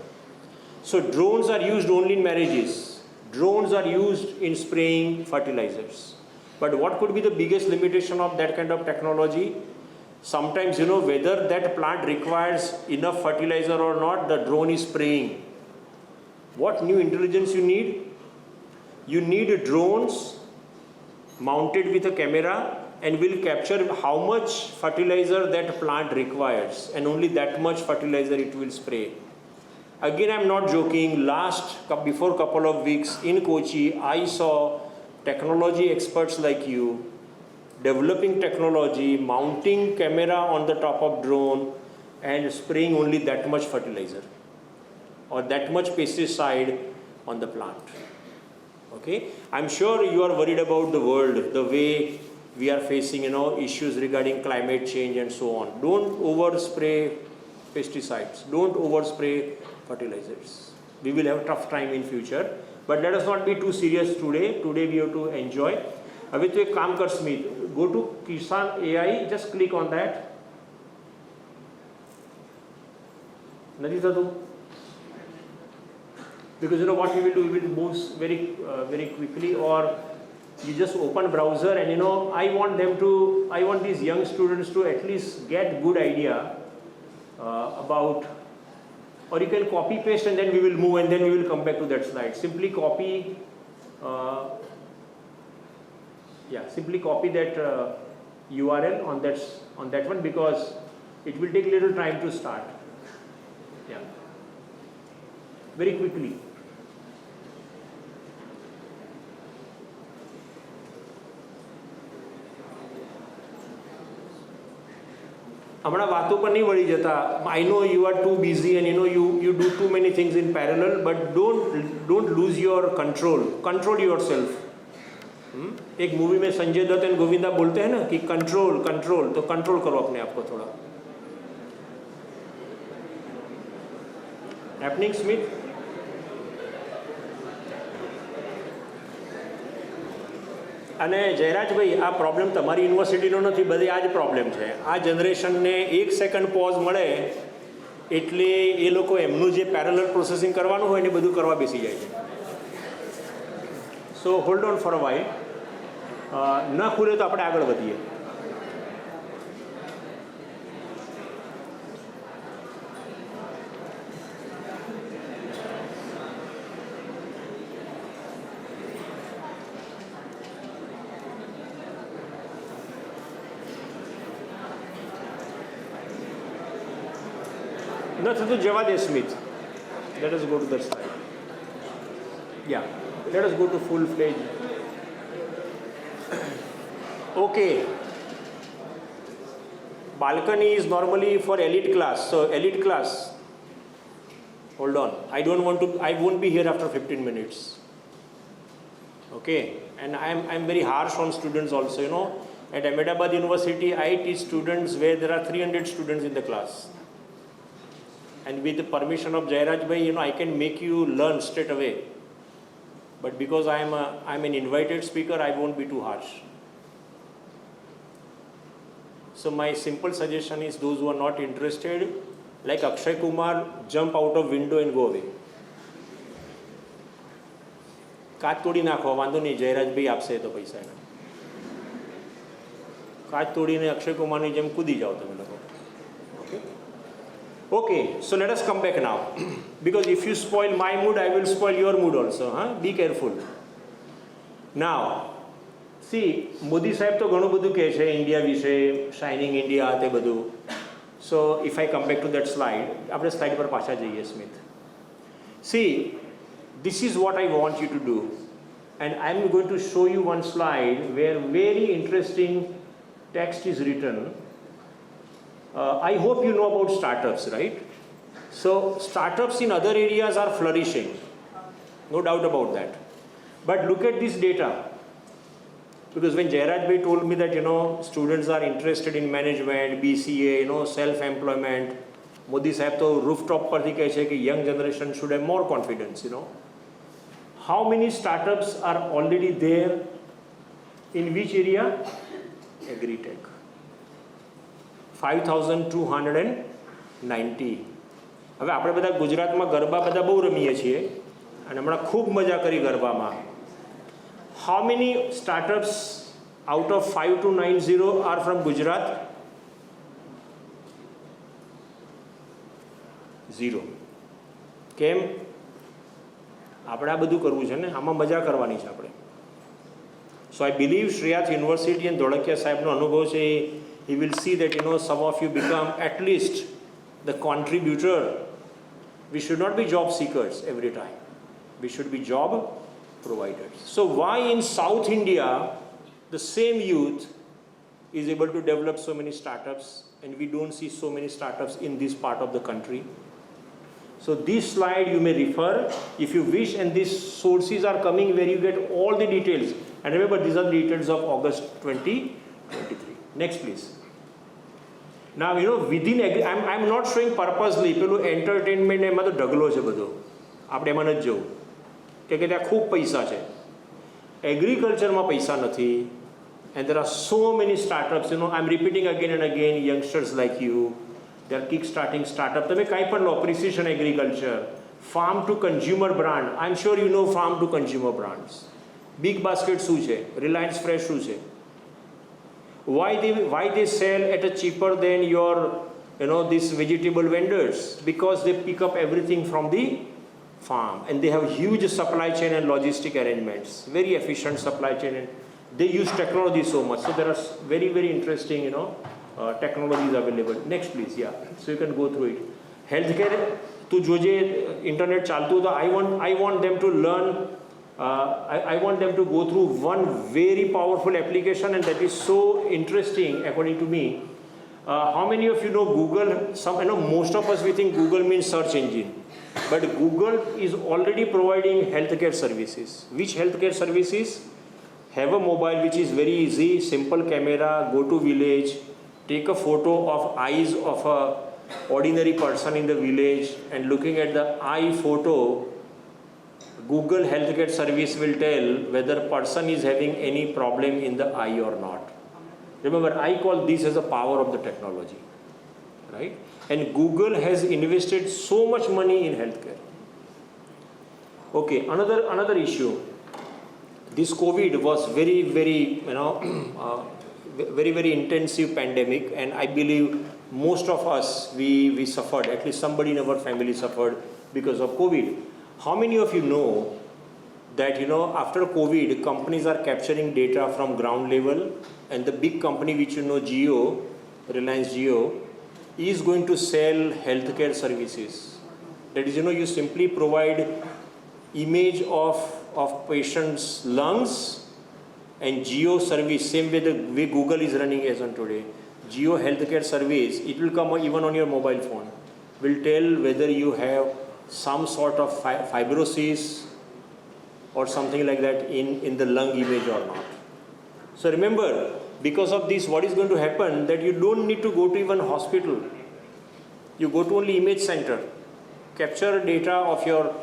So drones are used only in marriages. Drones are used in spraying fertilizers. But what could be the biggest limitation of that kind of technology? Sometimes, whether that plant requires enough fertilizer or not, the drone is spraying. What new intelligence you need? You need drones mounted with a camera and will capture how much fertilizer that plant requires, and only that much fertilizer it will spray. Again, I'm not joking. Before couple of weeks in Kochi, I saw technology experts like you developing technology, mounting camera on the top of drone and spraying only that much fertilizer or that much pesticide on the plant. Okay, I'm sure you are worried about the world, the way we are facing issues regarding climate change and so on. Don't overspray pesticides. Don't overspray fertilizers. We will have a tough time in future. But let us not be too serious today. Today we have to enjoy. હવે તો એક કામ કર સ્મિત, go to Kisan AI, just click on that. નથી થતું? Because you know what we will do, we will move very quickly, or you just open browser and you know, I want these young students to at least get good idea about, or you can copy paste and then we will move and then we will come back to that slide. Simply copy that URL on that one, because it will take little time to start. Yeah, very quickly. હમણાં વાતો પર નહીં વળી જતા. I know you are too busy and you know you do too many things in parallel, but don't lose your control yourself. एक movie में संजय दत्त और गोविंदा बोलते हैं ना कि कंट्रोल, तो कंट्रोल करो अपने आप को थोड़ा. Happening Smith. અને જયરાજભાઈ, આ પ્રોબ્લેમ તમારી યુનિવર્સિટીનો નથી, બધી આ જ પ્રોબ્લેમ છે. આ જનરેશનને 1 સેકન્ડ પોઝ મળે એટલે એ લોકો એમનું જે પેરેલલ પ્રોસેસિંગ કરવાનું હોય ને બધું કરવા બેસી જાય છે. So hold on for a while. ન ખુલે તો આપણે આગળ વધીએ. નથી તો જવા દે Smith. Let us go to that slide. Yeah, let us go to full-fledged. Okay. Balcony is normally for elite class. So elite class. Hold on. I won't be here after 15 minutes. Okay. And I'm very harsh on students also, you know. At Ahmedabad University, I teach students where there are 300 students in the class. And with the permission of Jairaj bhai, you know, I can make you learn straight away. But because I'm an invited speaker, I won't be too harsh. So my simple suggestion is, those who are not interested, like Akshay Kumar, jump out of window and go away. કાચ તોડી નાખો, વાંધો નહીં, જયરાજ ભાઈ આપશે તો પૈસા એના. કાચ તોડીને અક્ષય કુમારની જેમ કૂદી જાઓ તમે લોકો. Okay, so let us come back now. Because if you spoil my mood, I will spoil your mood also. Huh? Be careful. Now, see, Modi Sahib to ઘણું બધું કહે છે ઇન્ડિયા વિશે, શાઇનિંગ ઇન્ડિયા તે બધું. So if I come back to that slide, આપણે slide પર પાછા જઈએ Smith. See, this is what I want you to do. And I'm going to show you one slide where very interesting text is written. I hope you know about startups, right? So startups in other areas are flourishing, no doubt about that. But look at this data, because when Jairaj bhai told me that, you know, students are interested in management, BCA, you know, self-employment, Modi Sahib to rooftop par thi kahe che ki young generation should have more confidence, you know. How many startups are already there? In which area? Agri-tech. 5,290. હવે આપણે બધા ગુજરાતમાં ગરબા બધા બહુ રમીએ છીએ અને હમણાં ખૂબ મજા કરી ગરબામાં. How many startups out of 5290 are from Gujarat? 0. કેમ? આપણે આ બધું કરવું છે ને, આમાં મજા કરવાની છે આપણે. So I believe Shriyat University and Dholakia સાહેબનો અનુભવ છે, he will see that, you know, some of you become at least the contributor. We should not be job seekers every time. We should be job providers. So why in South India the same youth is able to develop so many startups and we don't see so many startups in this part of the country? So this slide you may refer if you wish, and these sources are coming where you get all the details. And remember, these are the details of August 2023. Next, please. Now, you know, within I'm not showing purposely પેલું entertainment એમાં તો ઢગલો છે બધો, આપણે એમાં નથી જવું કે ત્યાં ખૂબ પૈસા છે. એગ્રીકલ્ચરમાં પૈસા નથી. And there are so many startups, you know, I'm repeating again and again, youngsters like you, they are kick-starting startup. તમે કાંઈ પણ લો, precision agriculture, farm to consumer brand. I'm sure you know farm to consumer brands. Big basket શું છે? Reliance Fresh શું છે? Why they sell at a cheaper than your, you know, these vegetable vendors? Because they pick up everything from the farm and they have huge supply chain and logistic arrangements, very efficient supply chain, and they use technology so much. So there are very, very interesting, you know, technologies available. Next please, yeah, so you can go through it. Healthcare, tu joje internet chaltu to I want them to learn, I want them to go through one very powerful application, and that is so interesting according to me. How many of you know Google? Some, you know, most of us we think Google means search engine, but Google is already providing healthcare services. Which healthcare services? Have a mobile which is very easy, simple camera, go to village, take a photo of eyes of a ordinary person in the village, and looking at the eye photo, Google healthcare service will tell whether person is having any problem in the eye or not. Remember, I call this as a power of the technology, right? And Google has invested so much money in healthcare. Okay, another issue. This COVID was very, very, you know, very, very intensive pandemic, and I believe most of us, we suffered, at least somebody in our family suffered because of COVID. How many of you know that, you know, after COVID, companies are capturing data from ground level, and the big company which you know, Jio, Reliance Jio, is going to sell healthcare services. That is, you know, you simply provide image of patient's lungs, and Jio service, same way the way Google is running as on today. Jio healthcare service, it will come even on your mobile phone, will tell whether you have some sort of fibrosis or something like that in the lung image or not. So remember, because of this, what is going to happen, that you don't need to go to even hospital. You go to only image center, capture data of your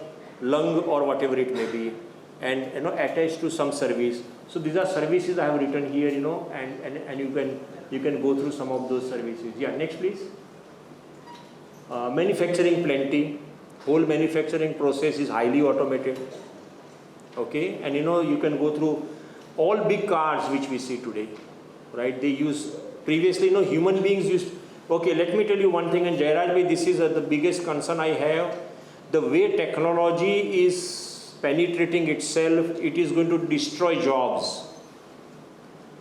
lung or whatever it may be, and, you know, attach to some service. So these are services I have written here, you know, and you can go through some of those services. Yeah, next please. Manufacturing plenty. Whole manufacturing process is highly automated. Okay, and you know, you can go through all big cars which we see today, right? They use, previously, you know, human beings used, okay, let me tell you one thing, and Jairaj, this is the biggest concern I have. The way technology is penetrating itself, it is going to destroy jobs.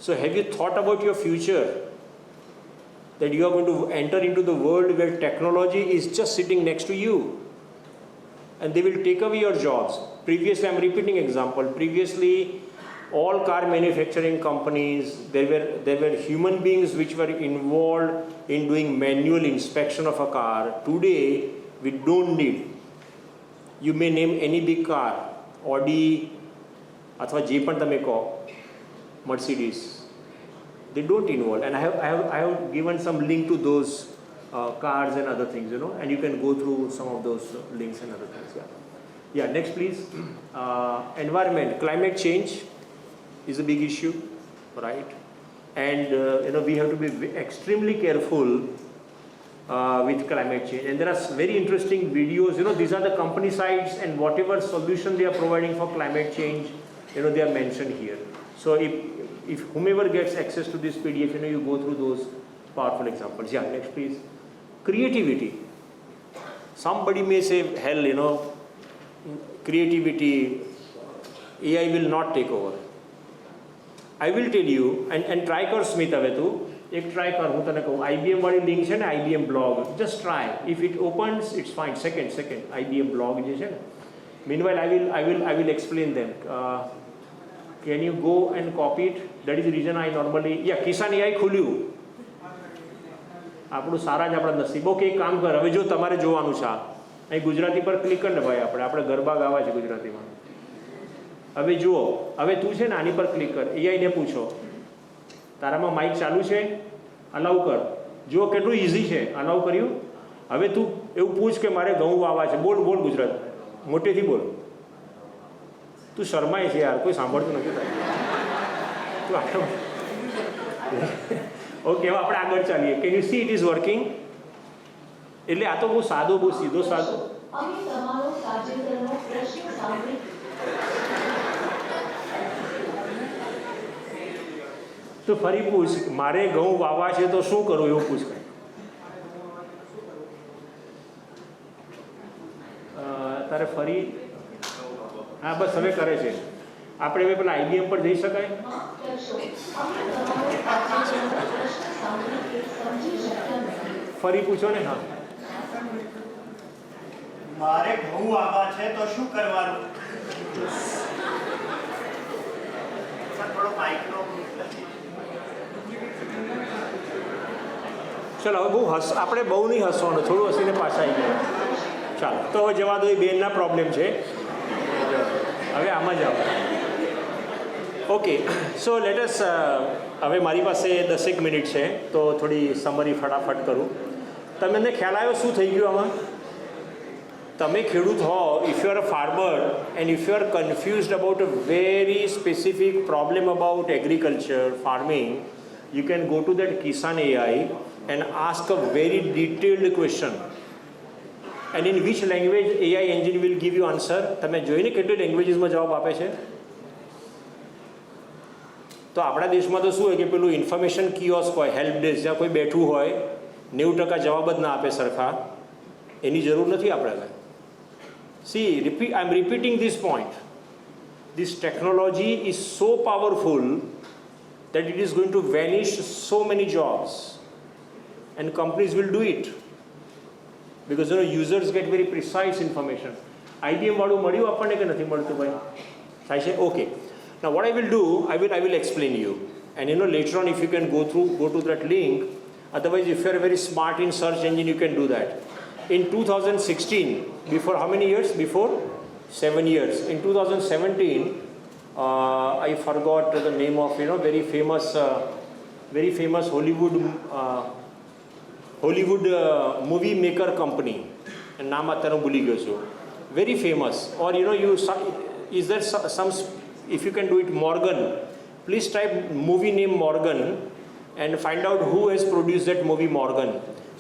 So have you thought about your future? That you are going to enter into the world where technology is just sitting next to you, and they will take away your jobs. Previously, I'm repeating example, previously all car manufacturing companies, there were human beings which were involved in doing manual inspection of a car. Today, we don't need. You may name any big car, Audi, अथवा जे पण तमे कहो, Mercedes. They don't involve, and I have given some link to those cars and other things, you know, and you can go through some of those links and other things. Yeah, next please. Environment, climate change is a big issue, right? And you know, we have to be extremely careful with climate change. And there are very interesting videos, you know, these are the company sites, and whatever solution they are providing for climate change, you know, they are mentioned here. So if whomever gets access to this PDF, you know, you go through those powerful examples. Yeah, next please. Creativity. Somebody may say, hell, you know, creativity, AI will not take over. I will tell you, and try kar Smith ave tu, ek try kar, hu tane કહું, IBM વાળી link છે ને, IBM blog, just try. If it opens, it's fine. Second, IBM blog je છે ને. Meanwhile, I will explain them. Can you go and copy it? That is the reason I normally, yeah, Kisan AI ખુલ્યું. આપણું સારા જ આપણા નસીબ. Okay, એક કામ કર, હવે જો તમારે જોવાનું છે, અહીં ગુજરાતી પર ક્લિક કરીને ભાઈ, આપણે ગરબા ગાવા છે ગુજરાતીમાં. હવે જુઓ, હવે તું છે ને આની પર ક્લિક કર, એઆઈને પૂછો, તારામાં માઇક ચાલુ છે? અલાઉ કર. જો કેટલું ઇઝી છે, અલાઉ કર્યું. હવે તું એવું પૂછ કે મારે ઘઉં વાવા છે, બોલ બોલ ગુજરાત, મોટેથી બોલ. તું શરમાય છે યાર, કોઈ સાંભળતું નથી તારે. તું આટલો ઓકે, હવે આપણે આગળ ચાલીએ. Can you C it is working? એટલે આ તો બહુ સાદો, બહુ સીધો સાદો. તો ફરી પૂછ, મારે ઘઉં વાવા છે તો શું કરું, એવું પૂછ. તારે ફરી, હા બસ હવે કરે છે. આપણે હવે પેલા IBM પર જઈ શકાય? ફરી પૂછો ને. હા, મારે ઘઉં વાવવા છે તો શું કરવાનું? થોડો માઇક્રો. ચાલો હવે બહુ આપણે બહુ નહીં હસવાનું, થોડું હસીને પાછા આવી ગયા. ચાલો તો હવે જવા દો, એ બેનના પ્રોબ્લેમ છે. હવે આમાં જ આવો. ઓકે, સો લેટ અસ, હવે મારી પાસે 10 મિનિટ છે તો થોડી સમરી ફટાફટ કરું. તમને ખ્યાલ આવ્યો શું થઈ ગયું આમાં? તમે ખેડૂત હો, if you are a farmer and if you are confused about a very specific problem about agriculture, farming, you can go to that Kisan AI and ask a very detailed question. And in which language AI engine will give you answer? તમે જોઈને કેટલી લેંગ્વેજીસમાં જવાબ આપે છે. તો આપણા દેશમાં તો શું હોય કે પેલું ઇન્ફોર્મેશન કિયોસ્ક હોય, હેલ્પ ડેસ્ક, જ્યાં કોઈ બેઠું હોય 90% જવાબ જ ના આપે સરખા. એની જરૂર નથી આપણે. See, I'm repeating this point. This technology is so powerful that it is going to vanish so many jobs, and companies will do it because users get very precise information. IBM વાળું મળ્યું આપણને કે નથી મળતું ભાઈ? થાય છે? Okay. Now what I will do, I will explain you, and later on if you can go to that link. Otherwise, if you are very smart in search engine, you can do that. In 2016, before how many years? Before 7 years. In 2017, I forgot the name of very famous Hollywood movie maker company. નામ અત્યારે ભૂલી ગયો છું. Very famous. Or is there some, if you can do it, Morgan. Please type movie name Morgan and find out who has produced that movie Morgan.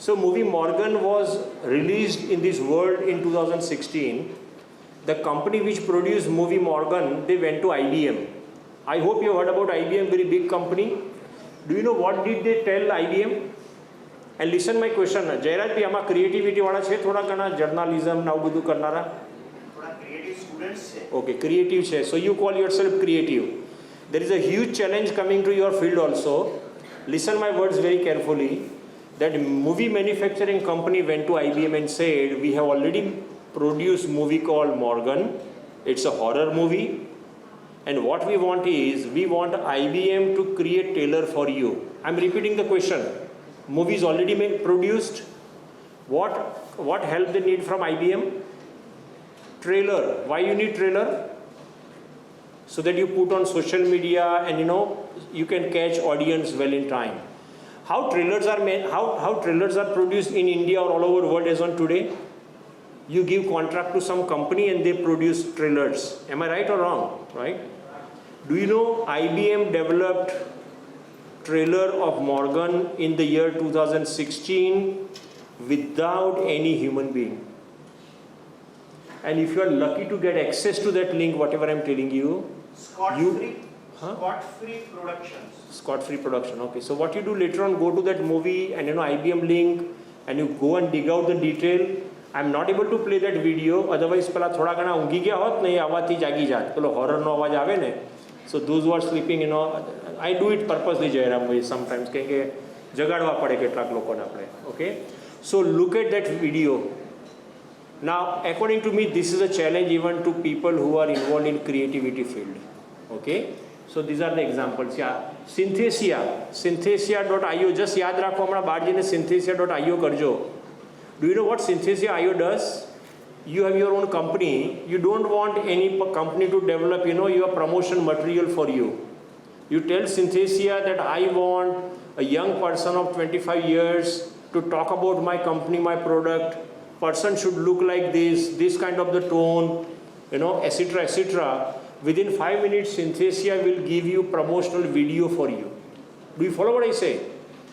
So movie Morgan was released in this world in 2016. The company which produced movie Morgan, they went to IBM. I hope you heard about IBM, very big company. Do you know what did they tell IBM? And listen my question. Jayraj ભાઈ આમાં creativity વાળા છે થોડા ઘણા, journalism ને આવું બધું કરનારા? થોડા ક્રિએટિવ સ્ટુડન્ટ્સ છે. ઓકે, ક્રિએટિવ છે. So you call yourself creative. There is a huge challenge coming to your field also. Listen my words very carefully. That movie manufacturing company went to IBM and said, we have already produced movie called Morgan. It's a horror movie. And what we want is, we want IBM to create trailer for you. I'm repeating the question. Movie is already produced. What help they need from IBM? Trailer. Why you need trailer? So that you put on social media and you can catch audience well in time. How trailers are made, how trailers are produced in India or all over the world as on today? You give contract to some company and they produce trailers. Am I right or wrong? Right? Do you know IBM developed trailer of Morgan in the year 2016 without any human being? And if you are lucky to get access to that link, whatever I'm telling you, Scot-free Productions. Scot-free production. Okay. So what you do later on, go to that movie and IBM link and you go and dig out the detail. I'm not able to play that video. Otherwise, પેલા થોડા ઘણા ઊંઘી ગયા હોત ને, એ આવાથી જાગી જાત. પેલો હોરરનો અવાજ આવે ને. So those who are sleeping, I do it purposely, Jairam ભાઈ, sometimes કે જગાડવા પડે કેટલાક લોકોને આપણે. Okay. So look at that video. Now, according to me, this is a challenge even to people who are involved in creativity field. Okay. So these are the examples. Yeah. Synthesia.io. Just યાદ રાખો, હમણાં બહાર જઈને synthesia.io કરજો. Do you know what Synthesia.io does? You have your own company. You don't want any company to develop, your promotion material for you. You tell Synthesia that I want a young person of 25 years to talk about my company, my product, person should look like this kind of the tone, etc., etc. Within 5 minutes, Synthesia will give you promotional video for you. Do you follow what I say?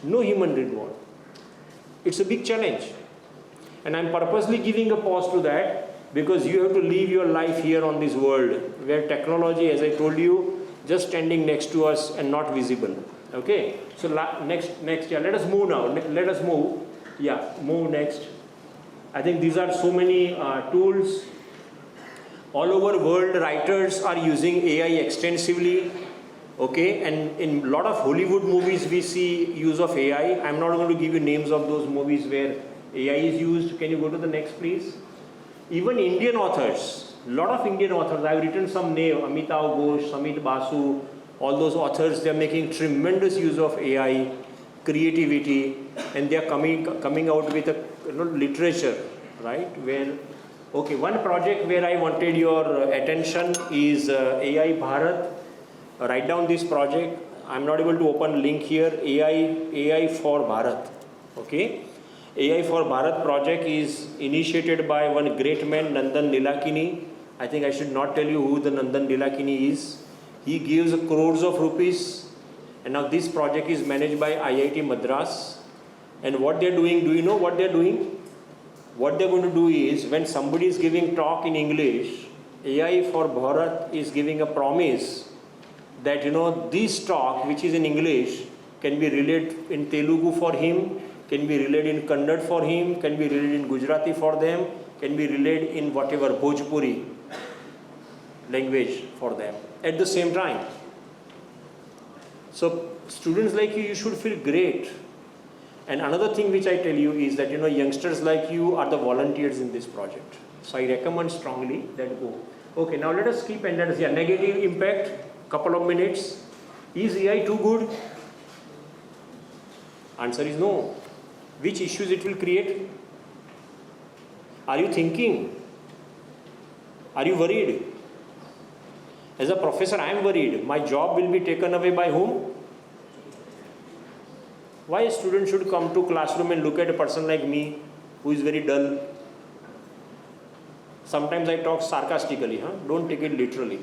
No human did more. It's a big challenge. And I'm purposely giving a pause to that because you have to live your life here on this world where technology, as I told you, just standing next to us and not visible. Okay? So next, yeah, let us move now. Let us move. Yeah, move next. I think these are so many tools. All over world, writers are using AI extensively. Okay, and in a lot of Hollywood movies, we see use of AI. I'm not going to give you names of those movies where AI is used. Can you go to the next, please? Even Indian authors, a lot of Indian authors. I've written some name: Amitav Ghosh, Samit Basu. All those authors, they're making tremendous use of AI, creativity, and they're coming out with a literature, right? Where, okay, one project where I wanted your attention is AI Bharat. Write down this project. I'm not able to open link here. AI for Bharat. Okay, AI for Bharat project is initiated by one great man, Nandan Nilekani. I think I should not tell you who the Nandan Nilekani is. He gives crores of rupees, and now this project is managed by IIT Madras. And what they're doing, do you know what they're doing? What they're going to do is, when somebody is giving talk in English, AI for Bharat is giving a promise that this talk which is in English can be relayed in Telugu for him, can be relayed in Kannada for him, can be relayed in Gujarati for them, can be relayed in whatever Bhojpuri language for them at the same time. So students like you should feel great. And another thing which I tell you is that youngsters like you are the volunteers in this project. So I recommend strongly that go. Okay, now let us keep and let us see negative impact. Couple of minutes. Is AI too good? Answer is no. Which issues it will create? Are you thinking? Are you worried? As a professor, I am worried. My job will be taken away by whom? Why a student should come to classroom and look at a person like me who is very dull? Sometimes I talk sarcastically, don't take it literally.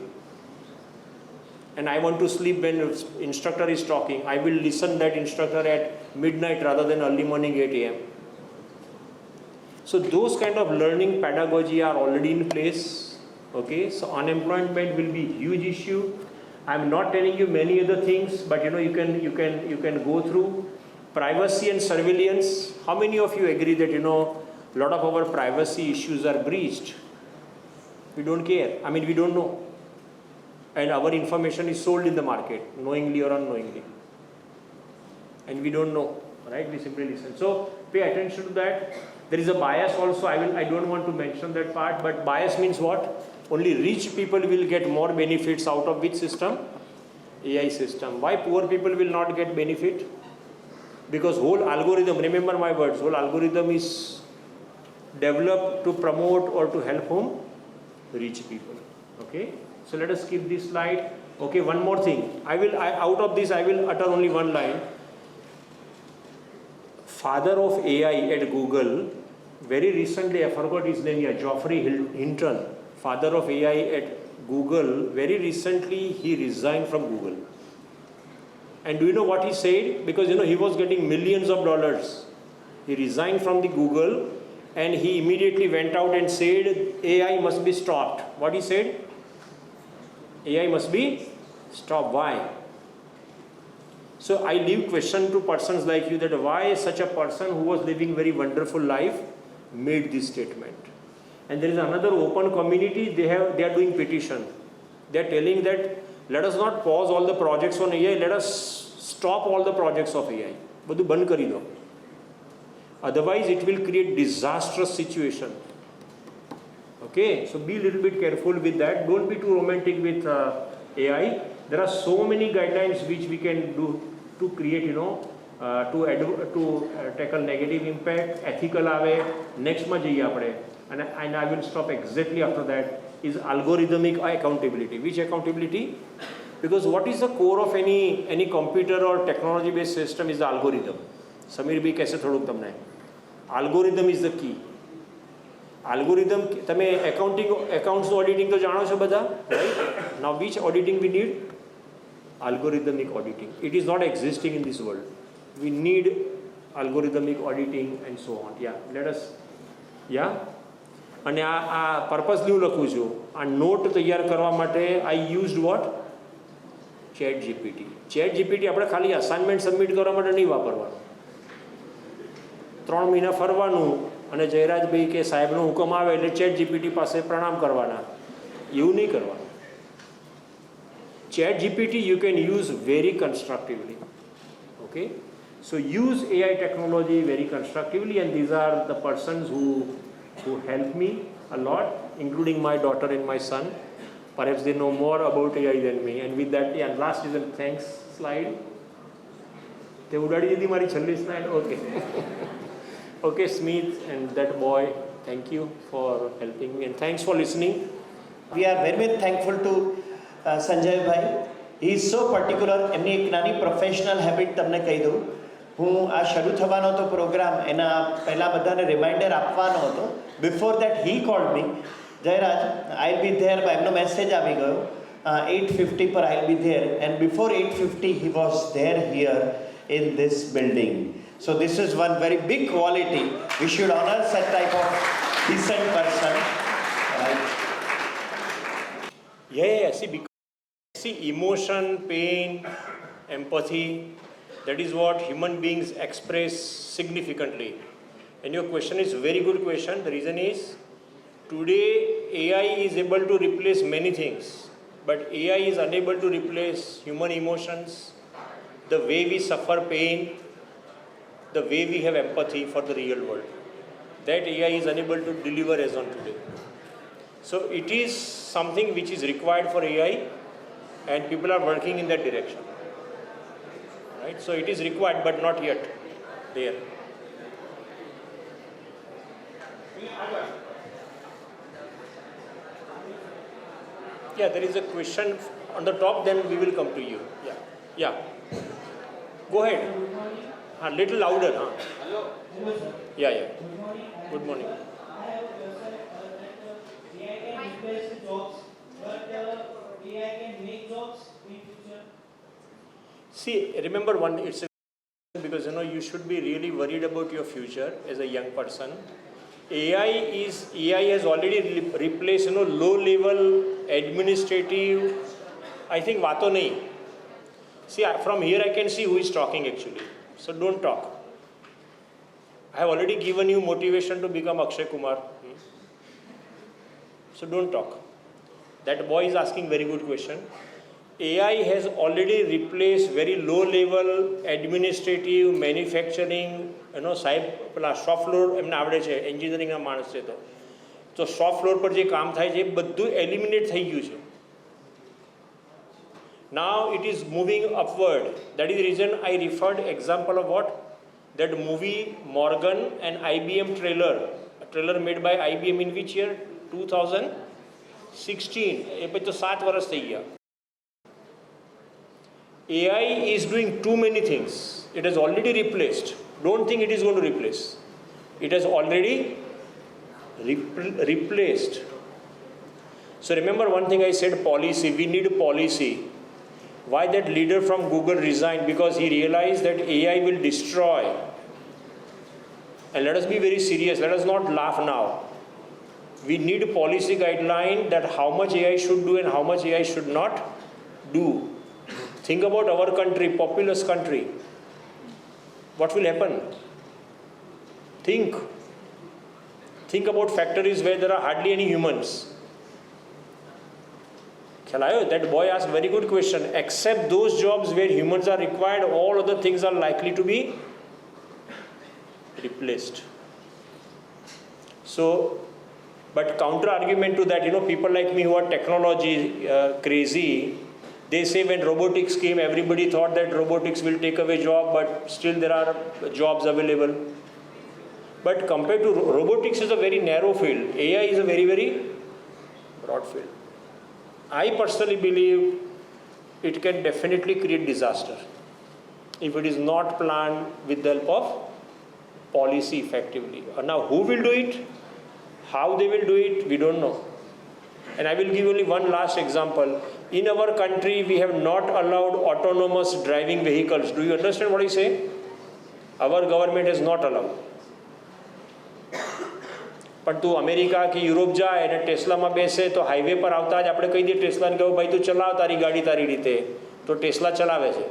And I want to sleep when instructor is talking. I will listen that instructor at midnight rather than early morning 8 a.m. So those kind of learning pedagogy are already in place. Okay, so unemployment will be huge issue. I'm not telling you many other things, but you can go through privacy and surveillance. How many of you agree that a lot of our privacy issues are breached? We don't care. I mean, we don't know. And our information is sold in the market, knowingly or unknowingly. And we don't know, right? We simply listen. So pay attention to that. There is a bias also. I don't want to mention that part, but bias means what? Only rich people will get more benefits out of which system? AI system. Why poor people will not get benefit? Because whole algorithm, remember my words, whole algorithm is developed to promote or to help whom? Rich people. Okay? So let us skip this slide. Okay, one more thing. Out of this I will utter only one line. Father of AI at Google, very recently, I forgot his name here, Geoffrey Hinton, father of AI at Google, very recently he resigned from Google. And do you know what he said? Because he was getting millions of dollars. He resigned from the Google and he immediately went out and said AI must be stopped. What he said? AI must be stopped. Why? So I leave question to persons like you that why such a person who was living very wonderful life made this statement. And there is another open community, they are doing petition. They are telling that let us not pause all the projects on AI, let us stop all the projects of AI. Badhu band kari do. Otherwise it will create disastrous situation. Okay, so be a little bit careful with that. Don't be too romantic with AI. There are so many guidelines which we can do to create, to tackle negative impact, ethical ave. Next ma jaiye apne. And I will stop exactly after that is algorithmic accountability. Which accountability? Because what is the core of any computer or technology based system is the algorithm. Samir bhi kaise thoduk tamne. Algorithm is the key. Algorithm, તમે accounts auditing તો જાણો છો બધા, right? Now which auditing we need? Algorithmic auditing. It is not existing in this world. We need algorithmic auditing and so on. Yeah, let us. Yeah. અને આ પર્પસલી હું લખું છું, આ નોટ તૈયાર કરવા માટે I used what? Chat GPT. Chat GPT આપણે ખાલી અસાઇનમેન્ટ સબમિટ કરવા માટે નહીં વાપરવાનું. 3 મહિના ફરવાનું અને જયરાજભાઈ કે સાહેબનો હુકમ આવે એટલે ચેટ જીપીટી પાસે પ્રણામ કરવાના, એવું નહીં કરવાનું. Chat GPT you can use very constructively. Okay, so use AI technology very constructively, and these are the persons who help me a lot, including my daughter and my son. Perhaps they know more about AI than me. And with that, yeah, last is a thanks slide. They udadi દીધી મારી છેલ્લી slide. Okay. Okay, Smith and that boy, thank you for helping me, and thanks for listening. We are very, very thankful to Sanjay Bhai. He is so particular. એમની એક નાની professional habit તમને કહી દઉં. હું આ શરૂ થવાનો હતો પ્રોગ્રામ, એના પહેલાં બધાને રિમાઇન્ડર આપવાનો હતો. Before that he called me, Jayraj I be there, એમનો મેસેજ આવી ગયો 8:50 પર I be there, and before 8:50 he was there here in this building. So this is one very big quality. We should honor such type of decent person. Right? Yeah. See, emotion, pain, empathy, that is what human beings express significantly. And your question is very good question. The reason is, today AI is able to replace many things, but AI is unable to replace human emotions, the way we suffer pain, the way we have empathy for the real world. That AI is unable to deliver as on today. So it is something which is required for AI, and people are working in that direction. Right? So it is required, but not yet there. Yeah, there is a question on the top, then we will come to you. Yeah. Go ahead. A little louder. Huh? Yeah. Good morning. AI can replace jobs, but AI can make jobs in future. See, remember one, it's a, because you should be really worried about your future as a young person. AI has already replaced low level administrative, I think vato nahi. See, from here I can see who is talking actually. So don't talk. I have already given you motivation to become Akshay Kumar. So don't talk. That boy is asking very good question. AI has already replaced very low level administrative, manufacturing, સાહેબ પેલા shop floor એમને આવડે છે, એન્જિનિયરિંગના માણસ છે, તો shop floor પર જે કામ થાય છે એ બધું એલિમિનેટ થઈ ગયું છે. Now it is moving upward. That is the reason I referred example of what? That movie Morgan and IBM trailer made by IBM in which year? 2016. એ પછી તો 7 વર્ષ થઈ ગયા. AI is doing too many things. It has already replaced. Don't think it is going to replace. It has already replaced. So remember one thing I said, policy. We need policy. Why that leader from Google resigned? Because he realized that AI will destroy. And let us be very serious. Let us not laugh now. We need a policy guideline that how much AI should do and how much AI should not do. Think about our country, populous country. What will happen? Think about factories where there are hardly any humans. That boy asked very good question. Except those jobs where humans are required, all other things are likely to be replaced. So, but counter argument to that, people like me who are technology crazy, they say when robotics came, everybody thought that robotics will take away job, but still there are jobs available. But compared to robotics is a very narrow field. AI is a very, very broad field. I personally believe it can definitely create disaster if it is not planned with the help of policy effectively. Now, who will do it? How they will do it? We don't know. And I will give only one last example. In our country, we have not allowed autonomous driving vehicles. Do you understand what I say? Our government has not allowed. પણ તું America કે Europe જાય અને ટેસ્લામાં બેસે તો highway પર આવતા જ આપણે કહી દઈએ ટેસ્લાને કહું ભાઈ તું ચલાવ તારી ગાડી તારી રીતે, તો ટેસ્લા ચલાવે છે.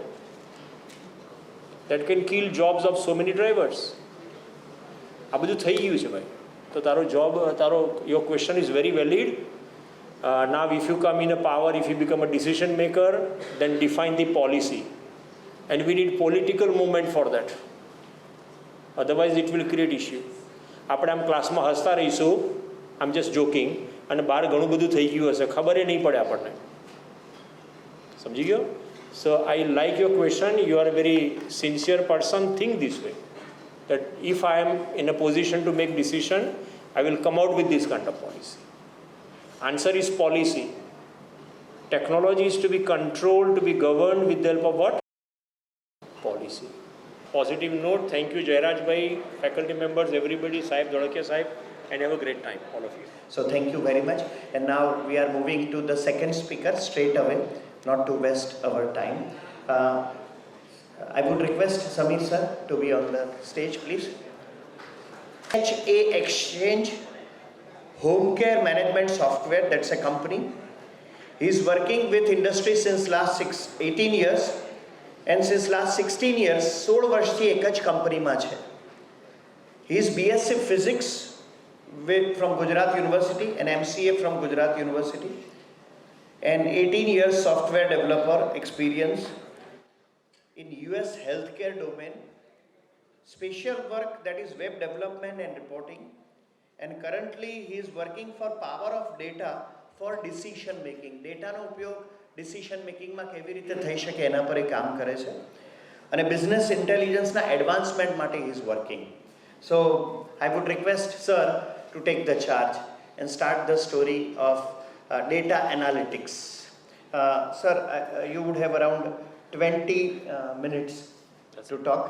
That can kill jobs of so many drivers. આ બધું થઈ ગયું છે ભાઈ. તો તારો job, your question is very valid. Now if you come in a power, if you become a decision maker, then define the policy. And we need political movement for that. Otherwise it will create issue. આપણે આમ ક્લાસમાં હસતા રહીશું, આમ just joking, અને બહાર ઘણું બધું થઈ ગયું હશે, ખબર નહીં પડે આપણને. સમજી ગયો? So I like your question. You are a very sincere person. Think this way that if I am in a position to make decision, I will come out with this kind of policy. Answer is policy. Technology is to be controlled, to be governed with the help of what? Policy. Positive note. Thank you, Jairaj bhai, faculty members, everybody, Sahib, Dholakia Sahib, and have a great time, all of you. So thank you very much. And now we are moving to the second speaker straight away, not to waste our time. I would request Samir sir to be on the stage, please. HA Exchange Home Care Management Software, that's a company. He is working with industry since last 18 years. And since last 16 years, 16 વર્ષથી એક જ કંપનીમાં છે. He is BSc Physics from Gujarat University and MCA from Gujarat University. And 18 years software developer experience in US healthcare domain. Special work that is web development and reporting. And currently he is working for power of data for decision making. Data નો ઉપયોગ decision મેકિંગમાં કેવી રીતે થઈ શકે એના પર એ કામ કરે છે, અને બિઝનેસ ઇન્ટેલિજન્સના એડવાન્સમેન્ટ માટે he is working. So I would request sir to take the charge and start the story of data analytics. Sir you would have around 20 minutes to talk,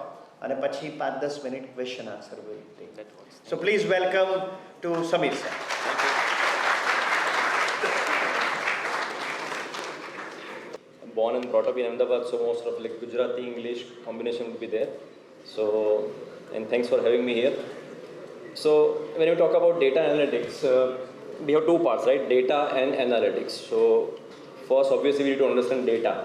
અને પછી 5-10 minute question answer will take. So please welcome to Sameer sir. Born and brought up in Ahmedabad, so most of like Gujarati English combination would be there. So, and thanks for having me here. So, when we talk about data analytics, we have two parts, right? Data and analytics. So, first, obviously, we need to understand data.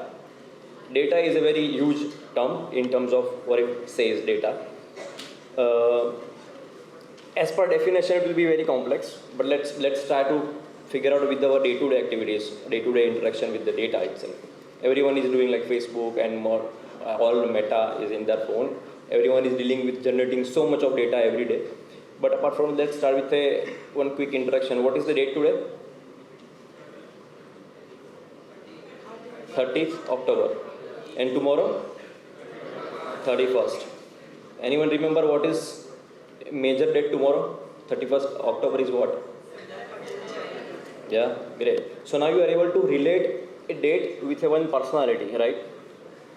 Data is a very huge term in terms of what it says, data. As per definition, it will be very complex, but let's try to figure out with our day-to-day activities, day-to-day interaction with the data itself. Everyone is doing like Facebook and more, all Meta is in their phone. Everyone is dealing with generating so much of data every day. But apart from that, let's start with one quick introduction. What is the date today? 30th October. And tomorrow? 31st. Anyone remember what is major date tomorrow? 31st October is what? Yeah, great. So now you are able to relate a date with a one personality, right?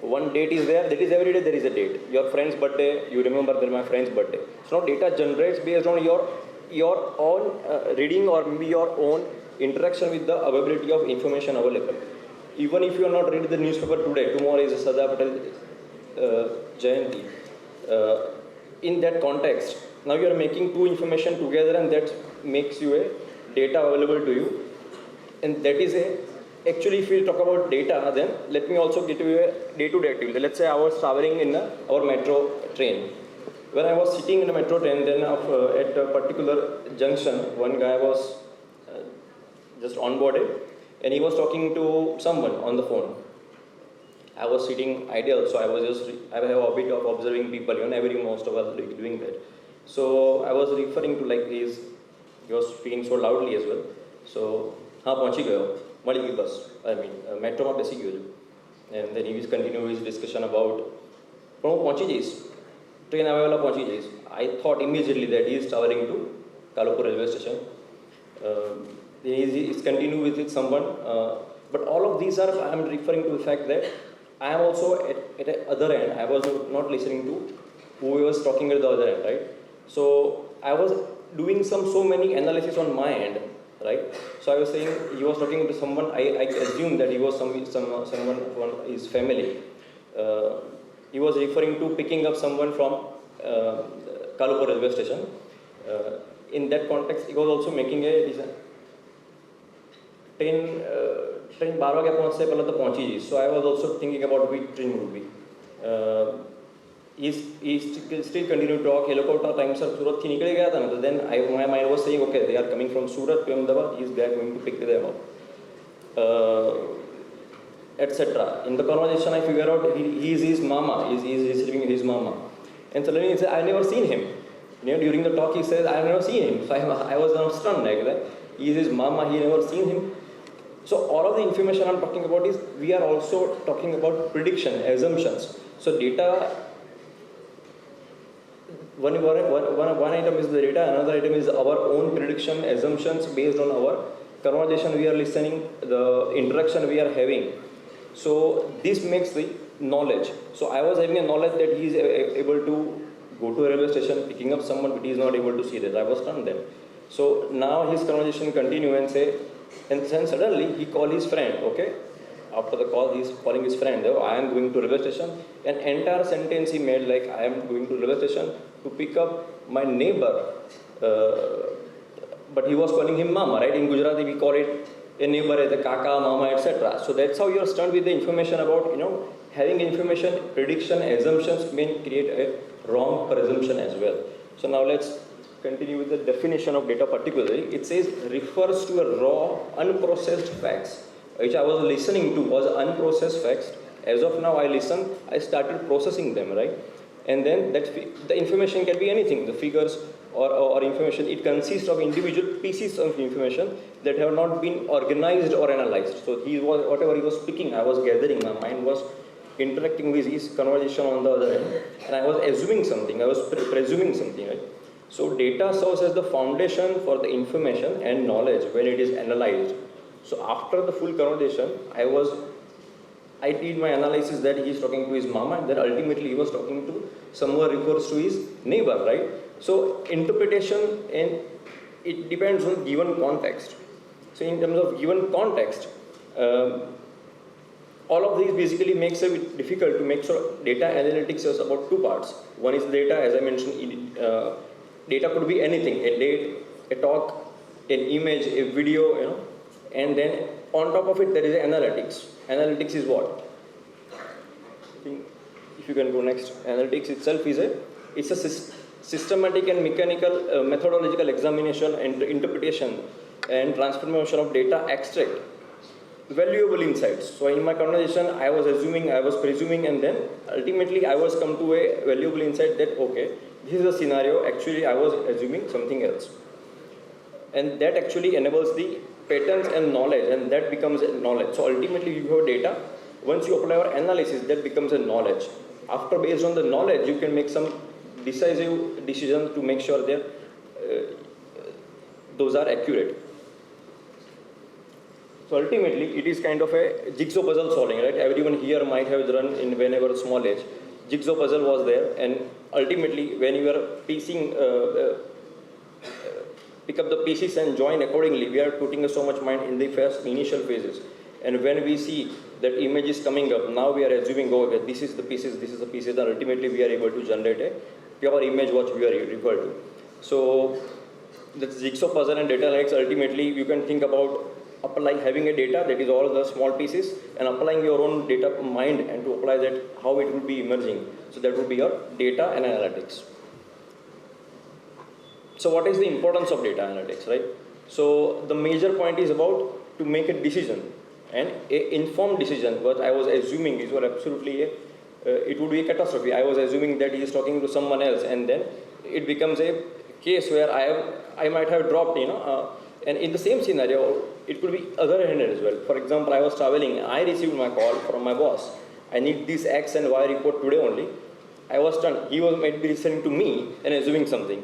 One date is there, that is every day there is a date. Your friend's birthday, you remember that my friend's birthday. So now data generates based on your own reading or maybe your own interaction with the availability of information available. Even if you are not reading the newspaper today, tomorrow is Sardar Patel Jayanti. In that context, now you are making two information together and that makes you a data available to you. And that is actually if we talk about data, then let me also get you a day-to-day activity. Let's say I was traveling in our metro train. When I was sitting in a metro train, then at a particular junction, one guy was just onboarded and he was talking to someone on the phone. I was sitting ideal, so I have a habit of observing people, most of us doing that. So I was referring to like he was speaking so loudly as well. So, हाँ पहुँची गयो, मળી ગઈ બસ, I mean મેટ્રોમાં બેસી ગયો છું. And then he was continuing his discussion about, પણ હું પહોંચી જઈશ, ટ્રેન આવે પહેલાં પહોંચી જઈશ. I thought immediately that he is traveling to Kalapur railway station. He is continuing with someone But all of these are, I am referring to the fact that I am also at the other end. I was not listening to who was talking at the other end, right? So I was doing so many analysis on my end, right? So I was saying he was talking to someone. I assumed that he was someone from his family. He was referring to picking up someone from Kalupur railway station. In that context, he was also making a train 12 વાગે પહોંચશે પહેલાં તો પહોંચી જઈશ. So I was also thinking about which train would be. He still continued to talk. એ લોકો ટાઈમસર સુરતથી નીકળી ગયા હતા ને, તો then my mind was saying, okay, they are coming from Surat to Ahmedabad, they are going to pick them up, etc. In the conversation I figured out he is his mama, he is receiving his mama. And suddenly he said, I never seen him. During the talk he says, I have never seen him. So I was stunned like that. He is his mama, he never seen him. So all of the information I'm talking about is, we are also talking about prediction, assumptions. So data, one item is the data, another item is our own prediction, assumptions based on our conversation we are listening, the interaction we are having. So this makes the knowledge. So I was having a knowledge that he is able to go to a railway station, picking up someone, but he is not able to see that. I was stunned then. So now his conversation continue and say, and then suddenly he called his friend, okay? After the call, he is calling his friend, oh, I am going to railway station. An entire sentence he made like, I am going to railway station to pick up my neighbor. But he was calling him mama, right? In Gujarati we call it a neighbor as a kaka, mama, etc. So that's how you are stunned with the information about, having information, prediction, assumptions may create a wrong presumption as well. So now let's continue with the definition of data particularly. It says, refers to a raw, unprocessed facts, which I was listening to was unprocessed facts. As of now, I listen, I started processing them, right? And then the information can be anything, the figures or information. It consists of individual pieces of information that have not been organized or analyzed. So whatever he was speaking, I was gathering, my mind was interacting with his conversation on the other end, and I was assuming something, I was presuming something, right? So data serves as the foundation for the information and knowledge when it is analyzed. So after the full conversation, I did my analysis that he is talking to his mama, and then ultimately he was talking to someone refers to his neighbor, right? So interpretation, and it depends on given context. So in terms of given context, all of these basically makes it difficult to make sure data analytics is about two parts. One is data, as I mentioned, data could be anything, a date, a talk, an image, a video, and then on top of it there is analytics. Analytics is what? If you can go next. Analytics itself is it's a systematic and mechanical methodological examination and interpretation and transformation of data extract valuable insights. So in my conversation, I was assuming, I was presuming, and then ultimately I was come to a valuable insight that, okay, this is a scenario, actually I was assuming something else. And that actually enables the patterns and knowledge, and that becomes knowledge. So ultimately you have data. Once you apply our analysis, that becomes a knowledge. After, based on the knowledge, you can make some decisive decisions to make sure that those are accurate. So ultimately, it is kind of a jigsaw puzzle solving, right? Everyone here might have run in whenever small age. Jigsaw puzzle was there, and ultimately, when you are piecing, pick up the pieces and join accordingly, we are putting so much mind in the first initial phases. And when we see that image is coming up, now we are assuming, oh, okay, this is the pieces, and ultimately we are able to generate a pure image what we are referred to. So the jigsaw puzzle and data analytics, ultimately you can think about having a data that is all the small pieces and applying your own data mind and to apply that how it will be emerging. So that would be your data and analytics. So what is the importance of data analytics, right? So the major point is about to make a decision, and a informed decision. What I was assuming is absolutely it would be a catastrophe. I was assuming that he is talking to someone else, and then it becomes a case where I might have dropped, and in the same scenario, it could be other-handed as well. For example, I was traveling, I received my call from my boss. I need this X and Y report today only. I was stunned. He might be listening to me and assuming something.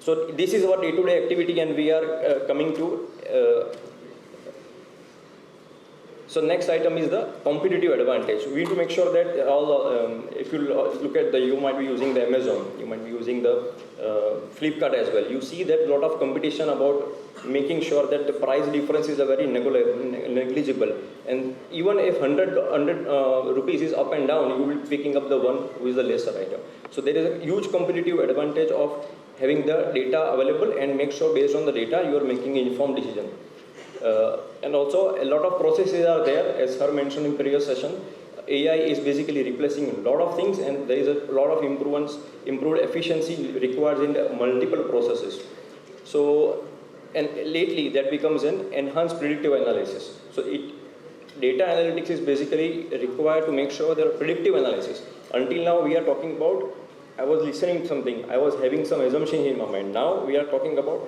So this is our day-to-day activity, and we are coming to So next item is the competitive advantage. We need to make sure that if you look at you might be using the Amazon, you might be using the Flipkart as well. You see that lot of competition about making sure that the price differences are very negligible. And even if 100 rupees is up and down, you will be picking up the one who is the lesser item. So there is a huge competitive advantage of having the data available, and make sure based on the data you are making an informed decision. And also a lot of processes are there, as her mentioned in previous session. AI is basically replacing a lot of things, and there is a lot of improved efficiency required in multiple processes. So, and lately that becomes an enhanced predictive analysis. So data analytics is basically required to make sure there are predictive analysis. Until now we are talking about, I was listening to something, I was having some assumption in my mind. Now we are talking about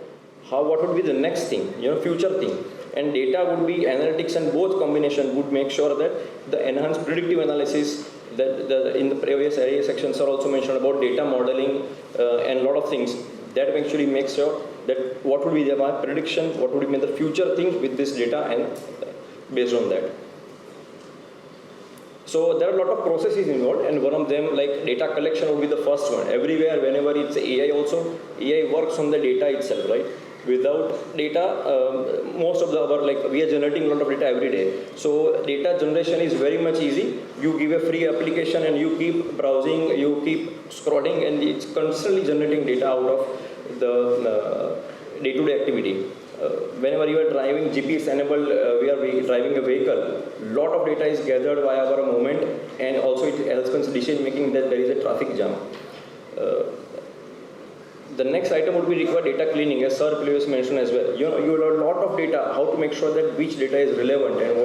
what would be the next thing, future thing. And data would be analytics, and both combination would make sure that the enhanced predictive analysis that in the previous area sections are also mentioned about data modeling and a lot of things that actually makes sure that what would be the prediction, what would be the future things with this data, and based on that. So there are a lot of processes involved, and one of them, like data collection, would be the first one. Everywhere, whenever it's AI also, AI works on the data itself, right? Without data, most of we are generating a lot of data every day. So data generation is very much easy. You give a free application and you keep browsing, you keep scrolling, and it's constantly generating data out of the day-to-day activity. Whenever you are driving GPS enabled, we are driving a vehicle, lot of data is gathered via our movement, and also it helps in decision making that there is a traffic jam. The next item would be required data cleaning, as Sir previously mentioned as well. You have a lot of data, how to make sure that which data is relevant and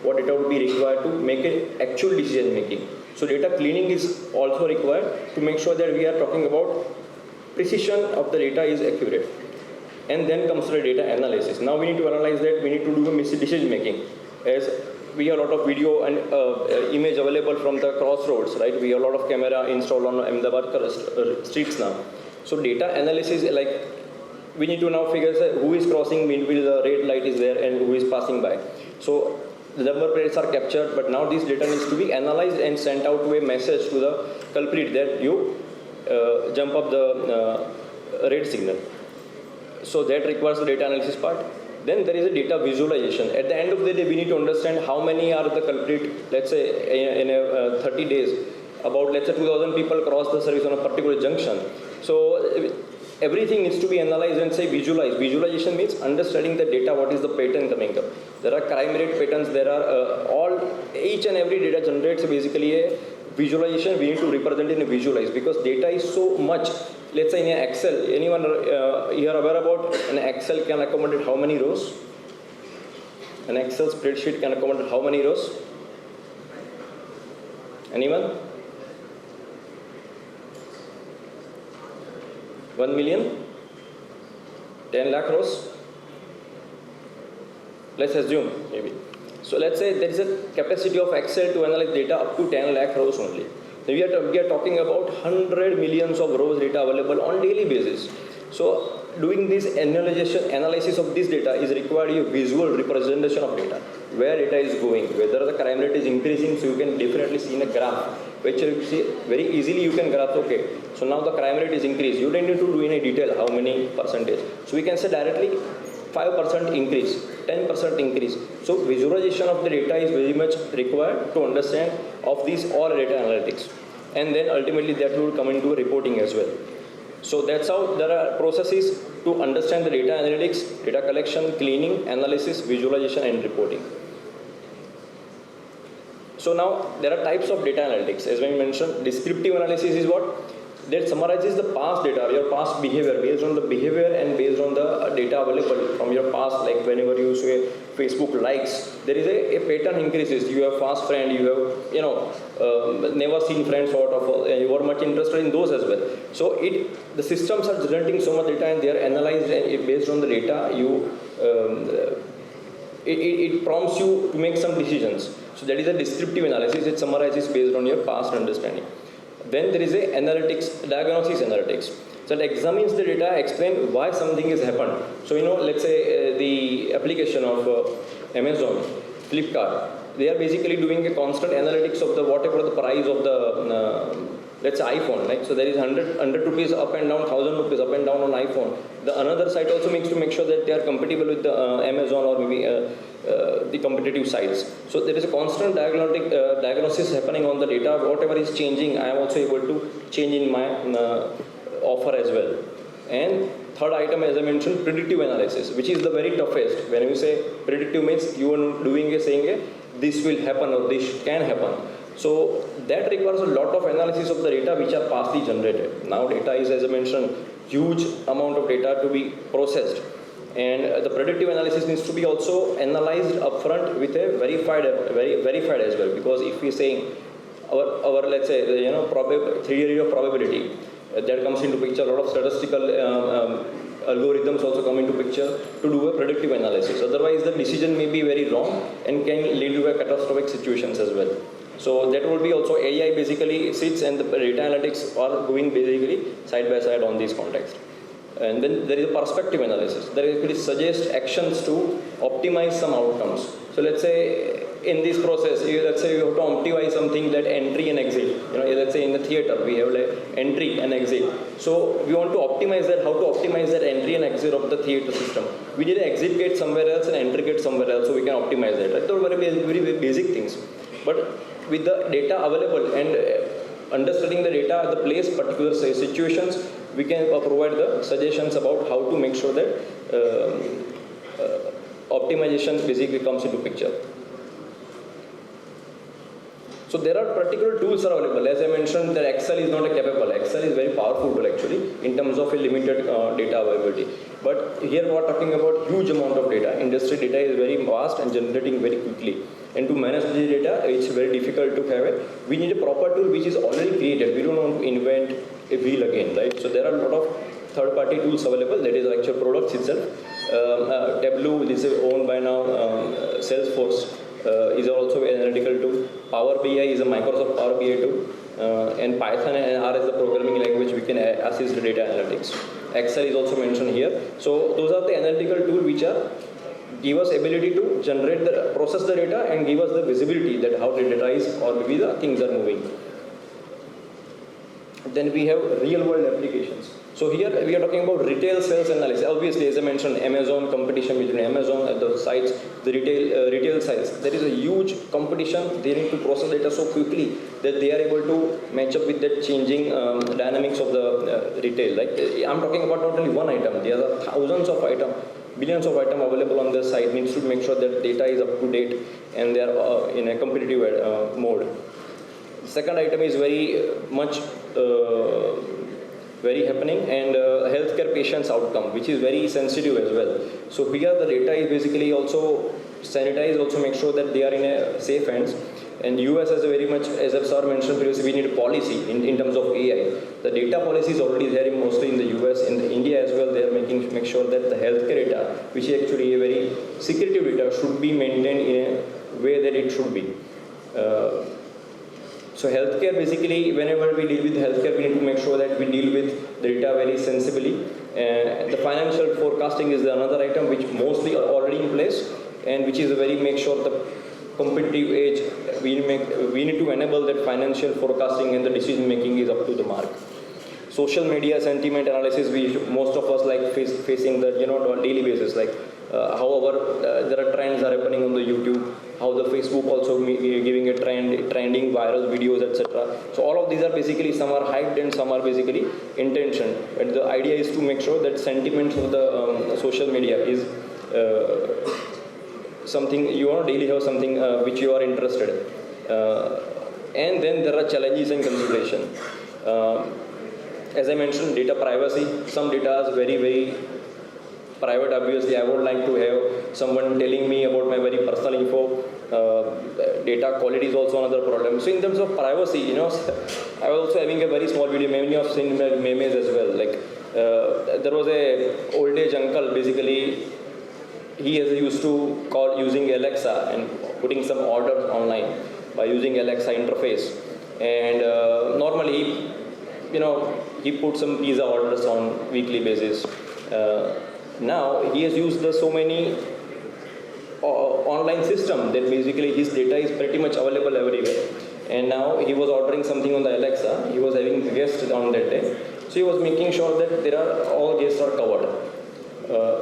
what data would be required to make an actual decision making. So data cleaning is also required to make sure that we are talking about precision of the data is accurate. And then comes the data analysis. Now we need to analyze that, we need to do a decision making. As we have a lot of video and image available from the crossroads, right? We have a lot of camera installed on Ahmedabad streets now. So data analysis, like we need to now figure who is crossing between the red light is there and who is passing by. So the number plates are captured, but now this data needs to be analyzed and sent out to a message to the culprit that you jump up the red signal. So that requires the data analysis part. Then there is a data visualization. At the end of the day, we need to understand how many are the culprit, let's say in 30 days, about let's say 2,000 people cross the service on a particular junction. So everything needs to be analyzed and say visualized. Visualization means understanding the data, what is the pattern coming up. There are crime rate patterns, there are each and every data generates basically a visualization. We need to represent in a visualize, because data is so much. Let's say in an Excel, anyone you are aware about an Excel can accommodate how many rows? An Excel spreadsheet can accommodate how many rows? Anyone? 1 million? 10 lakh rows? Let's assume maybe. So let's say there is a capacity of Excel to analyze data up to 10 lakh rows only. We are talking about 100 millions of rows data available on daily basis. So doing this analysis of this data is required a visual representation of data, where data is going, whether the crime rate is increasing. So you can definitely see in a graph, which you see very easily. You can graph, okay, so now the crime rate is increased. You don't need to do in a detail how many percentage. So we can say directly 5% increase, 10% increase. So visualization of the data is very much required to understand of these all data analytics. And then ultimately that will come into reporting as well. So that's how there are processes to understand the data analytics, data collection, cleaning, analysis, visualization, and reporting. So now there are types of data analytics. As I mentioned, descriptive analysis is what? That summarizes the past data, your past behavior, based on the behavior and based on the data available from your past. Like whenever you say Facebook likes, there is a pattern increases. You have fast friend, you have never seen friends sort of, you are much interested in those as well. So the systems are generating so much data and they are analyzed, and based on the data it prompts you to make some decisions. So that is a descriptive analysis. It summarizes based on your past understanding. Then there is a analytics, diagnosis analytics. So it examines the data, explain why something has happened. So let's say the application of Amazon, Flipkart. they are basically doing a constant analytics of the whatever the price of the let's say iPhone, right? So there is 100 rupees up and down, 1000 rupees up and down on iPhone. The another site also makes to make sure that they are compatible with the Amazon or maybe the competitive sites. So there is a constant diagnosis happening on the data. Whatever is changing, I am also able to change in my offer as well. And third item, as I mentioned, predictive analysis, which is the very toughest. When you say predictive means you are doing saying this will happen or this can happen. So that requires a lot of analysis of the data which are partially generated. Now data is, as I mentioned, huge amount of data to be processed. And the predictive analysis needs to be also analyzed upfront with a verified as well. Because if we say our let's say theory of probability, that comes into picture. A lot of statistical algorithms also come into picture to do a predictive analysis. Otherwise, the decision may be very wrong and can lead to a catastrophic situations as well. So that will be also AI basically sits and the data analytics are going basically side by side on this context. And then there is a perspective analysis. That actually suggests actions to optimize some outcomes. So let's say in this process, let's say you have to optimize something that entry and exit. Let's say in the theater we have like entry and exit. So we want to optimize that. How to optimize that entry and exit of the theater system? We need an exit gate somewhere else and entry gate somewhere else, so we can optimize that. Right? Those are very basic things. But with the data available and understanding the data at the place, particular situations, we can provide the suggestions about how to make sure that optimization basically comes into picture. So there are particular tools are available. As I mentioned, that Excel is not a capable. Excel is very powerful tool actually in terms of a limited data availability. But here we are talking about huge amount of data. Industry data is very vast and generating very quickly. And to manage the data, it's very difficult to have it. We need a proper tool which is already created. We don't want to invent a wheel again, right? So there are a lot of third-party tools available. That is actual products itself. Tableau, this is owned by now Salesforce. Is also an analytical tool. Power BI is a Microsoft Power BI tool. And Python and R is the programming language we can assist the data analytics. Excel is also mentioned here. So those are the analytical tools which are give us ability to process the data and give us the visibility that how the data is or maybe the things are moving. Then we have real world applications. So here we are talking about retail sales analysis. Obviously, as I mentioned, Amazon competition between Amazon and the sites, the retail sites. There is a huge competition. They need to process data so quickly that they are able to match up with that changing dynamics of the retail. Like I'm talking about not only one item. There are thousands of items, billions of items available on the site. Needs to make sure that data is up to date and they are in a competitive mode. Second item is very much very happening and healthcare patients outcome, which is very sensitive as well. So here the data is basically also sanitized, also make sure that they are in a safe hands. And US has a very much, as Sir mentioned previously, we need a policy in terms of AI. The data policy is already there mostly in the US. In India as well, they are make sure that the healthcare data, which is actually a very secretive data, should be maintained in a way that it should be. So healthcare, basically, whenever we deal with healthcare, we need to make sure that we deal with the data very sensibly. The financial forecasting is another item which mostly are already in place and which is a very make sure the competitive age, we need to enable that financial forecasting and the decision making is up to the mark. Social media sentiment analysis, most of us like facing that on a daily basis, like however there are trends are happening on the YouTube, how the Facebook also giving a trending viral videos, etc. So all of these are basically, some are hyped and some are basically intention. But the idea is to make sure that sentiments of the social media is something you want to daily have something which you are interested in. And then there are challenges and consideration. As I mentioned, data privacy. Some data is very, very private. Obviously, I would like to have someone telling me about my very personal info. Data quality is also another problem. So in terms of privacy, I was also having a very small video. Many of seen memes as well. Like there was a old age uncle. Basically, he has used to call using Alexa and putting some orders online by using Alexa interface. And normally, he put some pizza orders on weekly basis. Now he has used so many online system that basically his data is pretty much available everywhere. And now he was ordering something on the Alexa. He was having guests on that day, so he was making sure that there are all guests are covered.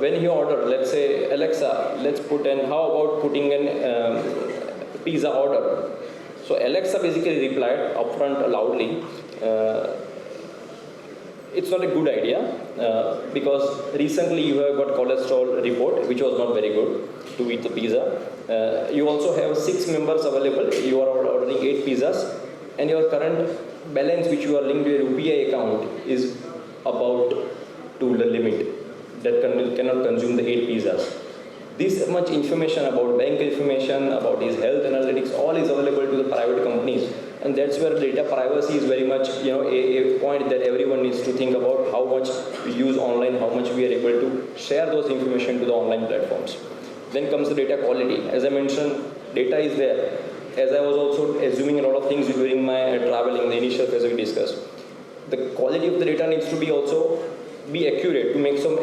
When he ordered, let's say, Alexa, let's put in, how about putting in pizza order? So Alexa basically replied upfront loudly, it's not a good idea because recently you have got cholesterol report which was not very good to eat the pizza. You also have 6 members available, you are ordering 8 pizzas, and your current balance which you are linked to a UPI account is about to the limit that cannot consume the 8 pizzas. This much information about bank information, about his health analytics, all is available to the private companies, and that's where data privacy is very much a point that everyone needs to think about, how much we use online, how much we are able to share those information to the online platforms. Then comes the data quality. As I mentioned, data is there. As I was also assuming a lot of things during my traveling, the initial phase we discussed. The quality of the data needs to be also be accurate to make some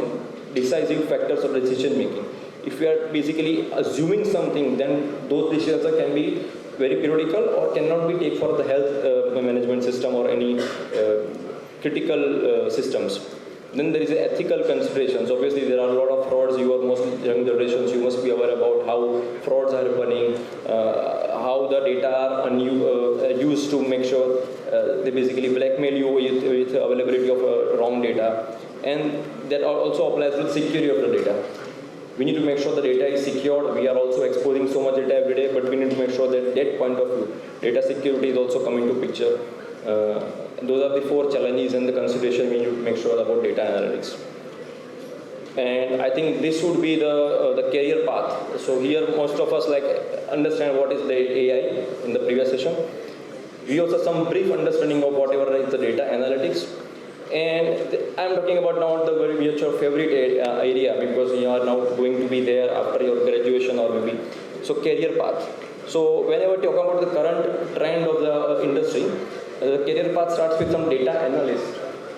decisive factors of decision making. If we are basically assuming something, then those decisions can be very periodical or cannot be taken for the health management system or any critical systems. Then there is ethical considerations. Obviously, there are a lot of frauds. You are mostly young generations. You must be aware about how frauds are happening, how the data are used to make sure they basically blackmail you with availability of wrong data, and that also applies to the security of the data. We need to make sure the data is secured. We are also exposing so much data every day, but we need to make sure that that point of view, data security is also coming to picture. Those are the 4 challenges and the consideration we need to make sure about data analytics. And I think this would be the career path. So here most of us understand what is the AI in the previous session. We also some brief understanding of whatever is the data analytics. And I'm talking about now the very much your favorite area because you are now going to be there after your graduation or maybe. So career path. So whenever you talk about the current trend of the industry, the career path starts with some data analyst.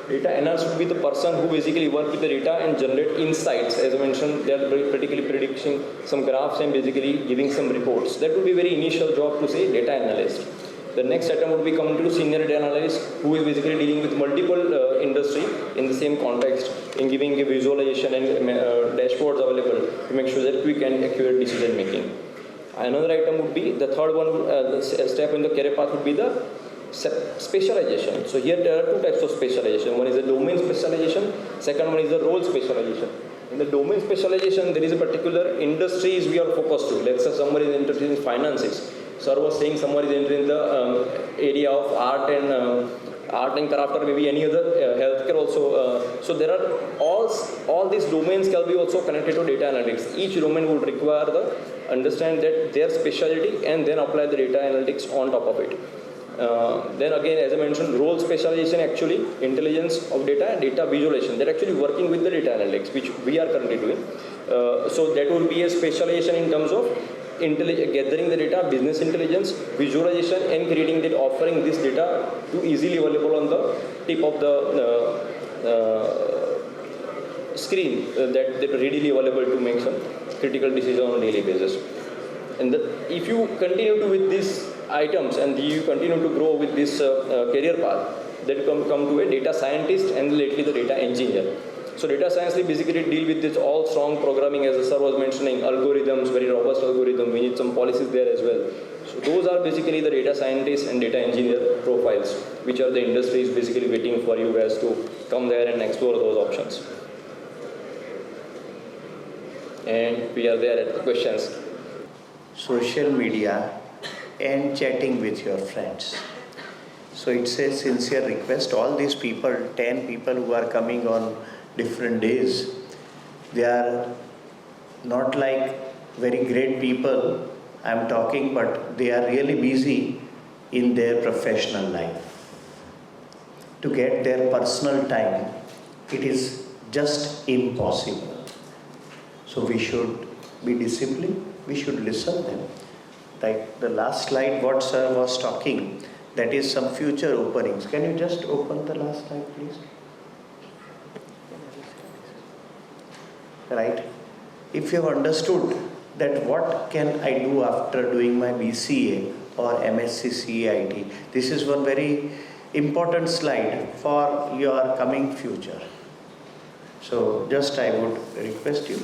Data analyst would be the person who basically work with the data and generate insights. As I mentioned, they are particularly predicting some graphs and basically giving some reports. That would be very initial job to say data analyst. The next item would be coming to senior data analyst, who is basically dealing with multiple industry in the same context, in giving a visualization and dashboards available to make sure that quick and accurate decision making. Another item would be the third one, step in the career path would be the specialization. So here there are 2 types of specialization. One is the domain specialization. Second one is the role specialization. In the domain specialization, there is a particular industries we are focused to. Let's say somebody is interested in finances. Sir was saying somebody is interested in the area of art and craft or maybe any other healthcare also. So there are all these domains can be also connected to data analytics. Each domain would require the understand that their specialty and then apply the data analytics on top of it. Then again, as I mentioned, role specialization actually intelligence of data and data visualization. They're actually working with the data analytics, which we are currently doing. So that would be a specialization in terms of gathering the data, business intelligence, visualization, and creating that, offering this data to easily available on the tip of the screen that readily available to make some critical decision on a daily basis. And if you continue with these items and you continue to grow with this career path, that come to a data scientist and lately the data engineer. So data science we basically deal with this all strong programming, as the sir was mentioning, algorithms, very robust algorithm. We need some policies there as well. So those are basically the data scientist and data engineer profiles, which are the industries basically waiting for you guys to come there and explore those options. And we are there at the questions. Social media and chatting with your friends. So it's a sincere request. All these people, 10 people who are coming on different days, they are not like very great people I'm talking, but they are really busy in their professional life. To get their personal time, it is just impossible. So we should be disciplined, we should listen them. Like the last slide, what sir was talking, that is some future openings. Can you just open the last slide, please? Right? If you have understood that what can I do after doing my BCA or MSc CIT. This is one very important slide for your coming future. So just I would request you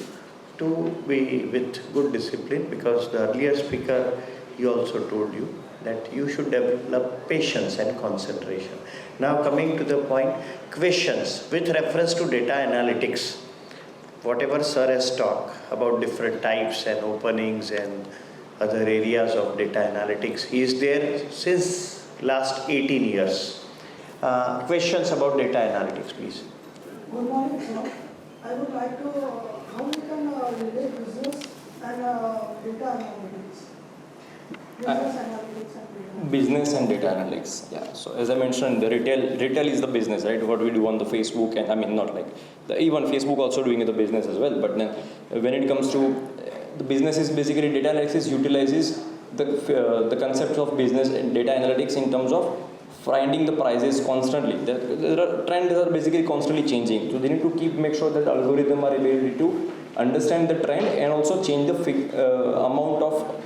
to be with good discipline, because the earlier speaker, he also told you that you should develop patience and concentration. Now coming to the point, questions with reference to data analytics. Whatever sir has talked about different types and openings and other areas of data analytics, he is there since last 18 years. Questions about data analytics, please. Good morning, sir. I would like to how we can relate business and data analytics. Business and data analytics. Yeah. So as I mentioned, the retail is the business, right? What we do on the Facebook, and I mean not like even Facebook also doing the business as well. But then when it comes to the business, is basically data analytics utilizes the concept of business and data analytics in terms of finding the prices constantly. The trends are basically constantly changing. So they need to make sure that algorithms are able to understand the trend and also change the amount of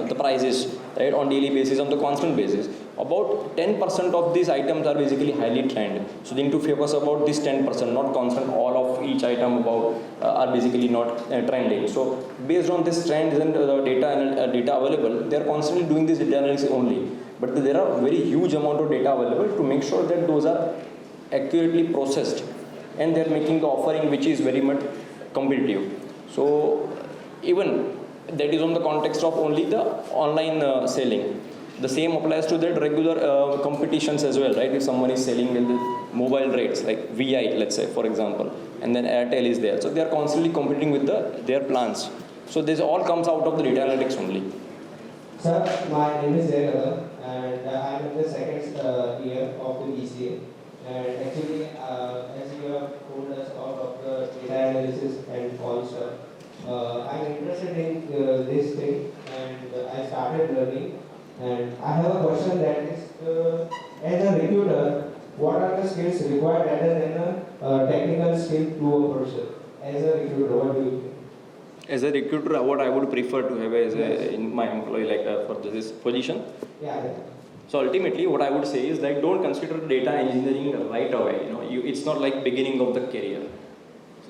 the prices, right, on daily basis, on the constant basis. About 10% of these items are basically highly trend. So they need to focus about this 10%, not constant. All of each item about are basically not trending. So based on this trend and data available, they are constantly doing this data analysis only. But there are very huge amount of data available to make sure that those are accurately processed, and they are making the offering which is very much competitive. So even that is on the context of only the online selling. The same applies to that regular competitions as well, right? If someone is selling in the mobile rates like VI, let's say, for example, and then Airtel is there. So they are constantly competing with their plans. So this all comes out of the data analytics only. Sir, my name is Jayagalan, and I am in the second year of the BCA. And actually, as you have told us all of the data analysis and all stuff, I'm interested in this thing, and I started learning. And I have a question that is, as a recruiter, what are the skills required rather than a technical skill to a person? As a recruiter, what do you think? As a recruiter, what I would prefer to have as in my employee, like for this position. Yeah. So ultimately, what I would say is that don't consider data engineering right away. It's not like beginning of the career.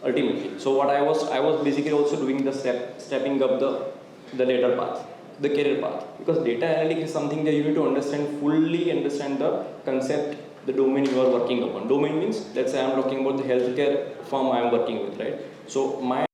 Ultimately, so what I was basically also doing the stepping up the later path, the career path, because data analytics is something that you need to fully understand the concept, the domain you are working upon. Domain means, let's say I'm talking about the healthcare firm I am working with, right? So my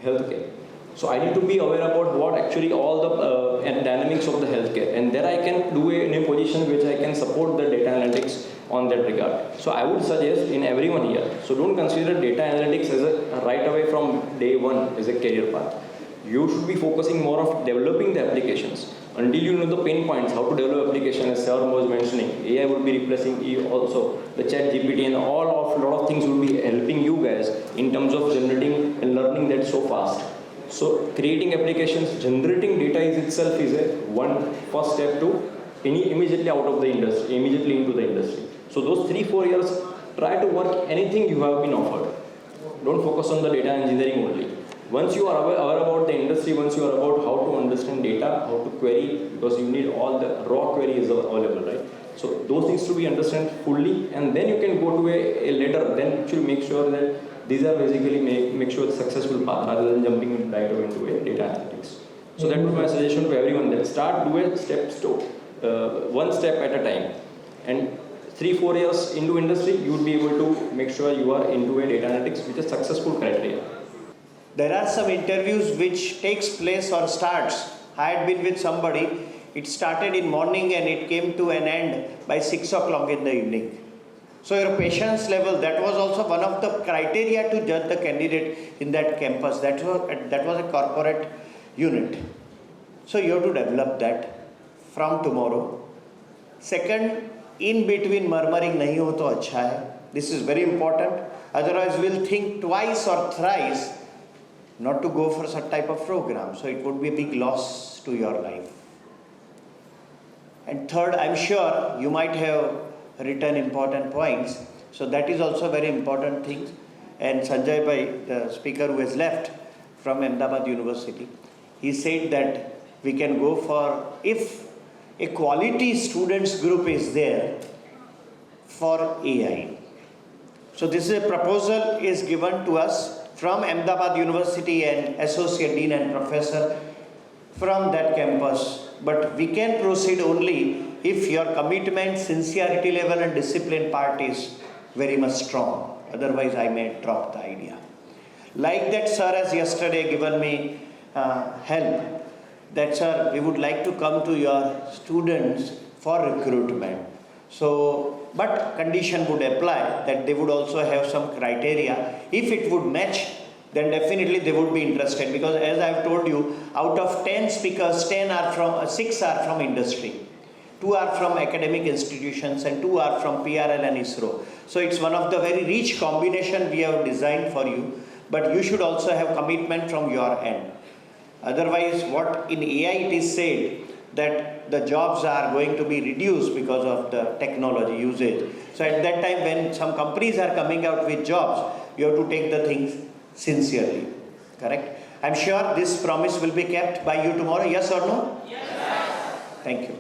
healthcare. So I need to be aware about what actually all the dynamics of the healthcare, and then I can do in a position which I can support the data analytics on that regard. So I would suggest in everyone here, so don't consider data analytics as a right away from day one as a career path. You should be focusing more of developing the applications. Until you know the pain points, how to develop application, as Sir was mentioning, AI would be replacing E also, the chat GPT and a lot of things will be helping you guys in terms of generating and learning that so fast. So creating applications, generating data itself is a one first step to immediately out of the industry, immediately into the industry. So those 3-4 years, try to work anything you have been offered. Don't focus on the data engineering only. Once you are aware about the industry, once you are about how to understand data, how to query, because you need all the raw queries available, right? So those things to be understood fully, and then you can go to a later, then actually make sure that these are basically make sure the successful path rather than jumping right away into a data analytics. So that would be my suggestion to everyone, that start do a one step at a time, and 3-4 years into industry, you would be able to make sure you are into a data analytics with a successful criteria. There are some interviews which takes place or starts. I had been with somebody, it started in morning and it came to an end by 6 o'clock in the evening. So your patience level, that was also one of the criteria to judge the candidate in that campus. That was a corporate unit. So you have to develop that from tomorrow. Second, in between murmuring nahi ho to acha hai. This is very important. Otherwise we'll think twice or thrice not to go for such type of program. So it would be a big loss to your life. And third, I'm sure you might have written important points. So that is also a very important thing. And Sanjay Bhai, the speaker who has left, from Ahmedabad University. He said that we can go for, if a quality students group is there, for AI. So this is a proposal is given to us from Ahmedabad University and Associate Dean and Professor from that campus. But we can proceed only if your commitment, sincerity level and discipline part is very much strong. Otherwise I may drop the idea. Like that sir has yesterday given me help. That sir, we would like to come to your students for recruitment. So, but condition would apply that they would also have some criteria. If it would match, then definitely they would be interested, because as I've told you, out of 10 speakers, 6 are from industry, 2 are from academic institutions and 2 are from PRL and ISRO. So it's one of the very rich combination we have designed for you, but you should also have commitment from your end. Otherwise, what in AI it is said that the jobs are going to be reduced because of the technology usage. So at that time when some companies are coming out with jobs, you have to take the things sincerely. Correct? I'm sure this promise will be kept by you tomorrow. Yes or no? Yes. Thank you.